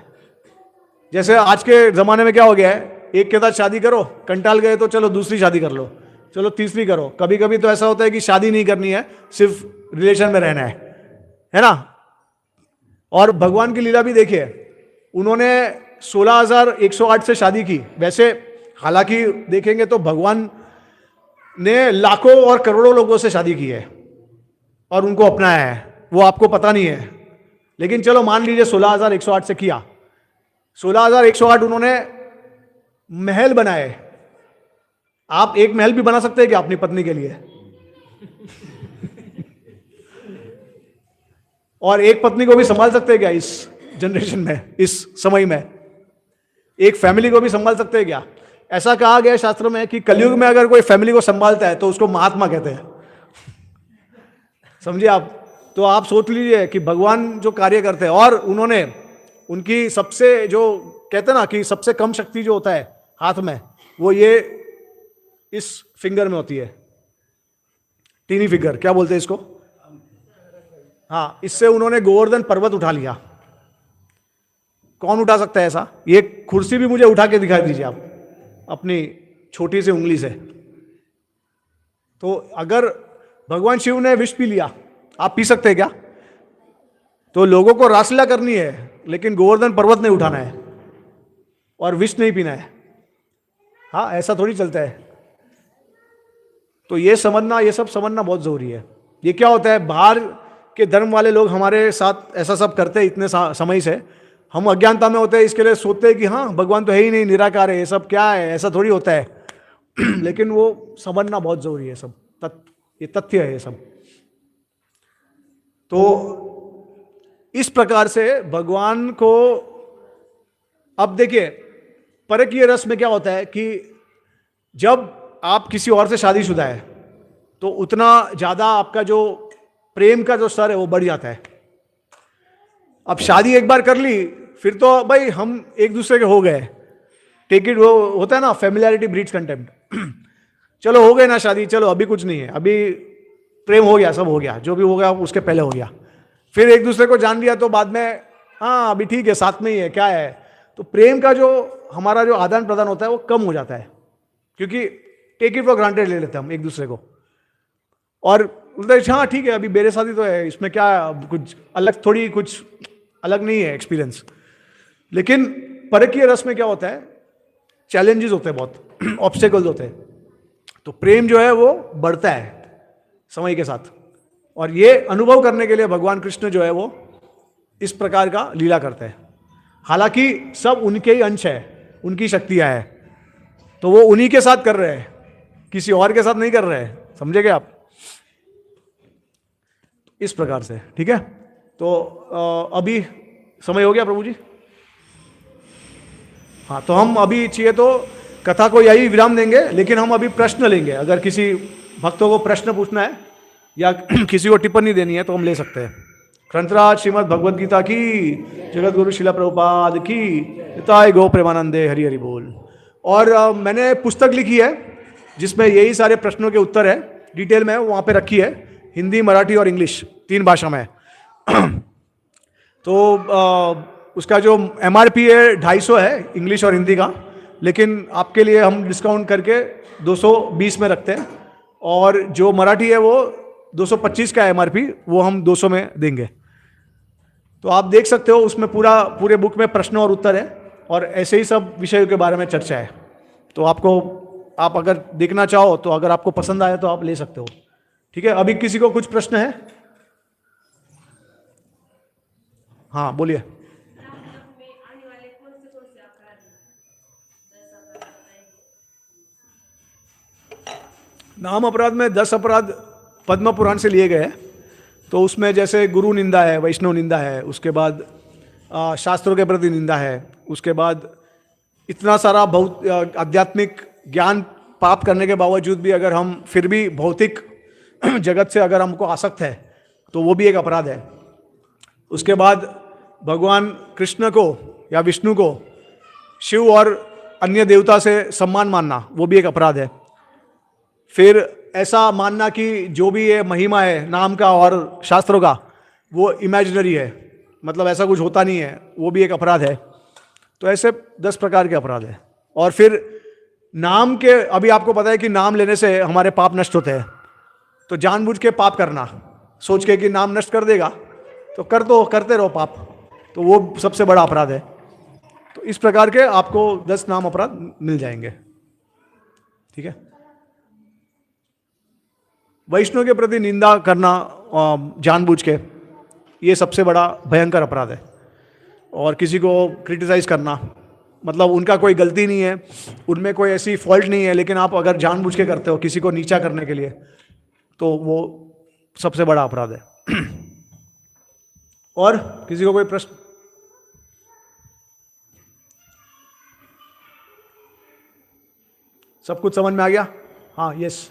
जैसे आज के जमाने में क्या हो गया है, एक के साथ शादी करो, कंटाल गए तो चलो दूसरी शादी कर लो, चलो तीसरी करो। कभी कभी तो ऐसा होता है कि शादी नहीं करनी है, सिर्फ रिलेशन में रहना है ना। और भगवान की लीला भी देखिए, उन्होंने 16,108 से शादी की। वैसे हालांकि देखेंगे तो भगवान ने लाखों और करोड़ों लोगों से शादी की है और उनको अपनाया है, वो आपको पता नहीं है। लेकिन चलो मान लीजिए 16,108 से किया, 16,108 उन्होंने महल बनाए। आप एक महल भी बना सकते हैं क्या अपनी पत्नी के लिए? और एक पत्नी को भी संभाल सकते हैं क्या इस जनरेशन में, इस समय में? एक फैमिली को भी संभाल सकते हैं क्या? ऐसा कहा गया शास्त्र में कि कलयुग में अगर कोई फैमिली को संभालता है तो उसको महात्मा कहते हैं। समझिए आप। तो आप सोच लीजिए कि भगवान जो कार्य करते हैं, और उन्होंने उनकी सबसे जो कहते हैं ना कि सबसे कम शक्ति जो होता है हाथ में, वो ये इस फिंगर में होती है, टीनी फिंगर, क्या बोलते हैं इसको? हाँ, इससे उन्होंने गोवर्धन पर्वत उठा लिया। कौन उठा सकता है ऐसा? ये कुर्सी भी मुझे उठा के दिखा दीजिए आप अपनी छोटी सी उंगली से। तो अगर भगवान शिव ने विष पी लिया, आप पी सकते हैं क्या? तो लोगों को रासलीला करनी है, लेकिन गोवर्धन पर्वत नहीं उठाना है और विष नहीं पीना है। हाँ, ऐसा थोड़ी चलता है। तो ये समझना, ये सब समझना बहुत जरूरी है। ये क्या होता है, बाहर के धर्म वाले लोग हमारे साथ ऐसा सब करते हैं इतने समय से, हम अज्ञानता में होते हैं, इसके लिए सोचते हैं कि हाँ भगवान तो है ही नहीं, निराकार है, ये सब क्या है, ऐसा थोड़ी होता है। लेकिन वो समझना बहुत जरूरी है, सब ये तथ्य है ये सब। तो इस प्रकार से भगवान को, अब देखिए परकीय रस में क्या होता है कि जब आप किसी और से शादीशुदा है तो उतना ज्यादा आपका जो प्रेम का जो स्तर है वो बढ़ जाता है। अब शादी एक बार कर ली, फिर तो भाई हम एक दूसरे के हो गए, टेक इट, वो होता है ना, फेमिलियरिटी ब्रीड्स कंटेम्प्ट। चलो हो गए ना शादी, चलो अभी कुछ नहीं है, अभी प्रेम हो गया, सब हो गया, जो भी हो गया उसके पहले हो गया। फिर एक दूसरे को जान लिया तो बाद में हाँ अभी ठीक है, साथ में ही है, क्या है। तो प्रेम का जो हमारा जो आदान प्रदान होता है वो कम हो जाता है, क्योंकि टेक इट फॉर ग्रांटेड ले लेते हैं हम एक दूसरे को। और हाँ ठीक है, अभी मेरे साथ ही तो है, इसमें क्या कुछ अलग, थोड़ी कुछ अलग नहीं है एक्सपीरियंस। लेकिन परकीय रस में क्या होता है, चैलेंजेस होते हैं, बहुत ऑब्स्टेकल्स होते हैं, तो प्रेम जो है वो बढ़ता है समय के साथ। और ये अनुभव करने के लिए भगवान कृष्ण जो है वो इस प्रकार का लीला करते हैं। हालांकि सब उनके ही अंश है, उनकी शक्तियां हैं, तो वो उन्हीं के साथ कर रहे हैं, किसी और के साथ नहीं कर रहे हैं। समझे क्या आप? इस प्रकार से, ठीक है। तो अभी समय हो गया प्रभु जी। हाँ, तो हम अभी चाहिए तो कथा को यही विराम देंगे, लेकिन हम अभी प्रश्न लेंगे। अगर किसी भक्तों को प्रश्न पूछना है या किसी को टिप्पणी देनी है तो हम ले सकते हैं। ग्रंथराज श्रीमद् भगवद गीता की, जगत गुरु शिला प्रभुपाद की, निताय गो प्रेमानंदे, हरि हरि बोल। और मैंने पुस्तक लिखी है जिसमें यही सारे प्रश्नों के उत्तर है, डिटेल में वहाँ पे रखी है, हिंदी, मराठी और इंग्लिश 3 भाषा में। तो उसका जो MRP है 250 है, इंग्लिश और हिंदी का, लेकिन आपके लिए हम डिस्काउंट करके 220 में रखते हैं, और जो मराठी है वो 225 का MRP, वो हम 200 में देंगे। तो आप देख सकते हो, उसमें पूरे बुक में प्रश्न और उत्तर है, और ऐसे ही सब विषयों के बारे में चर्चा है। तो आप अगर देखना चाहो तो, अगर आपको पसंद आए तो आप ले सकते हो, ठीक है। अभी किसी को कुछ प्रश्न है? हाँ बोलिए। नाम अपराध में 10 अपराध पद्म पुराण से लिए गए हैं। तो उसमें जैसे गुरु निंदा है, वैष्णव निंदा है, उसके बाद शास्त्रों के प्रति निंदा है, उसके बाद इतना सारा बहुत आध्यात्मिक ज्ञान प्राप्त करने के बावजूद भी अगर हम फिर भी भौतिक जगत से अगर हमको आसक्त है तो वो भी एक अपराध है। उसके बाद भगवान कृष्ण को या विष्णु को शिव और अन्य देवता से सम्मान मानना, वो भी एक अपराध है। फिर ऐसा मानना कि जो भी ये महिमा है नाम का और शास्त्रों का, वो इमेजिनरी है, मतलब ऐसा कुछ होता नहीं है, वो भी एक अपराध है। तो ऐसे 10 प्रकार के अपराध है। और फिर नाम के, अभी आपको पता है कि नाम लेने से हमारे पाप नष्ट होते हैं, तो जानबूझ के पाप करना, सोच के कि नाम नष्ट कर देगा तो करते रहो पाप, तो वो सबसे बड़ा अपराध है। तो इस प्रकार के आपको 10 नाम अपराध मिल जाएंगे। ठीक है। वैष्णव के प्रति निंदा करना जानबूझ के, ये सबसे बड़ा भयंकर अपराध है। और किसी को क्रिटिसाइज करना, मतलब उनका कोई गलती नहीं है, उनमें कोई ऐसी फॉल्ट नहीं है, लेकिन आप अगर जानबूझ के करते हो किसी को नीचा करने के लिए, तो वो सबसे बड़ा अपराध है। और किसी को कोई प्रश्न? सब कुछ समझ में आ गया? हाँ, यस।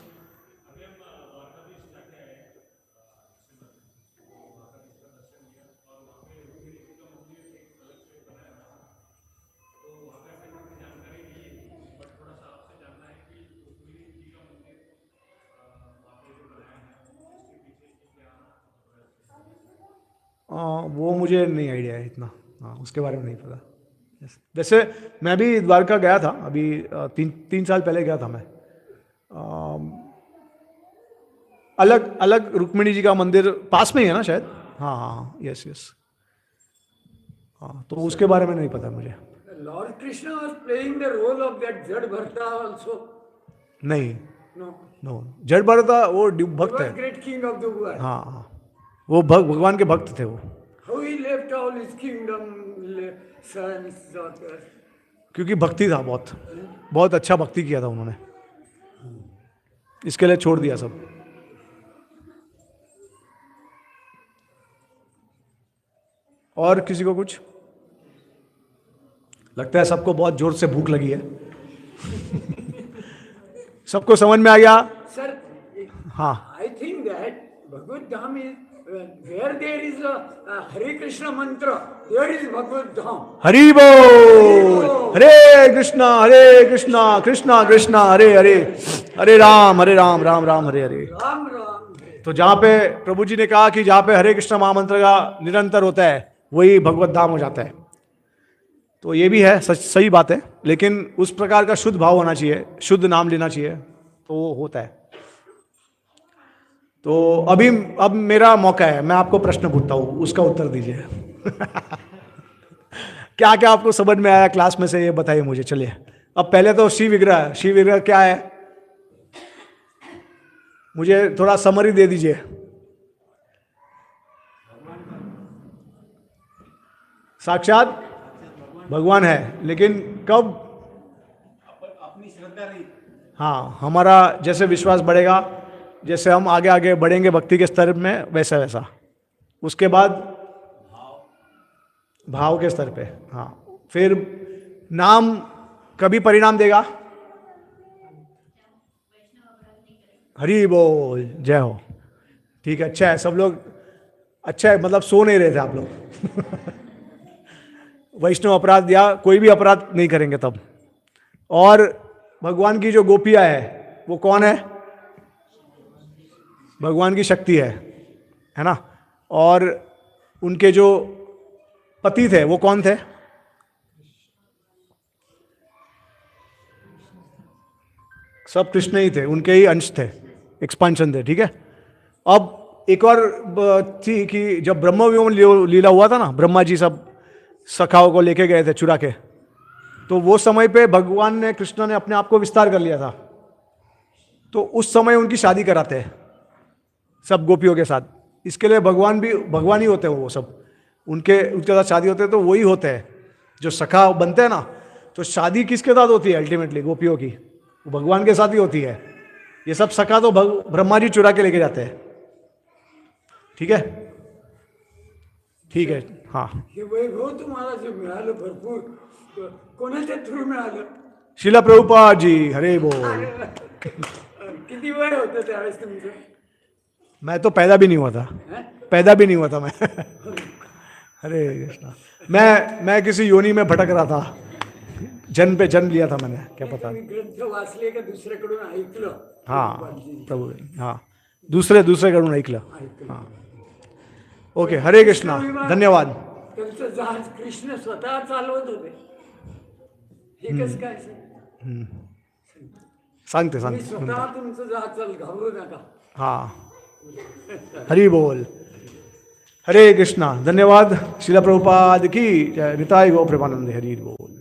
वो मुझे नहीं आइडिया है इतना, हाँ उसके बारे में नहीं पता। Yes. वैसे मैं भी द्वारका गया था अभी, 3 साल पहले गया था मैं। अलग अलग रुक्मिणी जी का मंदिर पास में ही है ना शायद? हाँ हाँ हाँ, यस यस। हाँ, तो उसके बारे में नहीं पता मुझे। Lord Krishna was playing the role of that Jad Bharata also. नहीं, No. नो, जड़ भरता वो He भक्त was है। great king of the world. हाँ हाँ, वो भगवान के भक्त थे वो। How he left all his kingdom, sons, daughters. क्योंकि भक्ति था, बहुत बहुत अच्छा भक्ति किया था उन्होंने, इसके लिए छोड़ दिया सब। और किसी को कुछ? लगता है सबको बहुत जोर से भूख लगी है। सबको समझ में आ गया? Sir, हाँ, I think that Bhagavad Dham is where there is a Hare Krishna mantra, there is Bhagavad Dham. Hari बोल, हरे कृष्णा कृष्णा कृष्णा हरे हरे, हरे राम राम राम हरे हरे। Ram Ram. तो जहाँ पे प्रभु जी ने कहा कि जहाँ पे हरे कृष्ण महामंत्र का निरंतर होता है वही भगवत धाम हो जाता है, तो ये भी है, सही बात है, लेकिन उस प्रकार का शुद्ध भाव होना चाहिए, शुद्ध नाम लेना चाहिए, तो वो होता है। तो अब मेरा मौका है, मैं आपको प्रश्न पूछता हूँ, उसका उत्तर दीजिए। क्या क्या आपको समझ में आया क्लास में से, ये बताइए मुझे। चलिए, अब पहले तो शिव विग्रह क्या है, मुझे थोड़ा समरी दे दीजिए। साक्षात भगवान है, लेकिन कब? अपनी श्रद्धा नहीं। हाँ, हमारा जैसे विश्वास बढ़ेगा, जैसे हम आगे आगे बढ़ेंगे भक्ति के स्तर में, वैसा वैसा। उसके बाद भाव के स्तर पे। हाँ, फिर नाम कभी परिणाम देगा? हरि बोल, जय हो। ठीक है, अच्छा है, सब लोग अच्छा है, मतलब सो नहीं रहे थे आप लोग। वैष्णव अपराध या कोई भी अपराध नहीं करेंगे तब। और भगवान की जो गोपियां है वो कौन है? भगवान की शक्ति है ना। और उनके जो पति थे वो कौन थे? सब कृष्ण ही थे, उनके ही अंश थे, एक्सपांशन थे। ठीक है, अब एक और थी कि जब ब्रह्म विमोचन लीला हुआ था ना, ब्रह्मा जी सब सखाओं को लेके गए थे चुरा के, तो वो समय पे भगवान ने, कृष्ण ने अपने आप को विस्तार कर लिया था, तो उस समय उनकी शादी कराते हैं सब गोपियों के साथ। इसके लिए भगवान ही होते हैं, वो सब उनके साथ शादी होते हैं, तो वही होते हैं जो सखा बनते हैं ना। तो शादी किसके साथ होती है अल्टीमेटली? गोपियों की, वो भगवान के साथ ही होती है। ये सब सखा तो ब्रह्मा जी चुरा के लेके जाते हैं। ठीक है, ठीक है। हाँ, हे वैभव तुम्हाला जे मिळालं भरपूर, कोणाच्या थ्रू मिळालं? शिला प्रभुपाद जी, हरे बोल। किती वय होतं त्यावेळेस तुमचं? मैं तो पैदा भी नहीं हुआ था, पैदा भी नहीं हुआ था मैं। हरे कृष्णा। मैं किसी योनि में भटक रहा था, जन्म पे जन्म लिया था मैंने, क्या पता। तुम्ही ग्रंथ वाचले का दुसऱ्याकडून ऐकलं? हाँ प्रभु, हाँ दुसऱ्याकडून ऐकलं। हाँ, ओके, हरे कृष्णा, धन्यवाद। त्यांचं जहाज कृष्ण स्वतः चालवत होते, हे कसं काय सर? सांगते तुम्ही स्वतः तुमचं जहाज चाल, घाबरू नका। हाँ, हरि बोल, हरे कृष्णा, धन्यवाद। शिला प्रभुपाद की जय। निताई गौ प्रेमानंद, हरि बोल।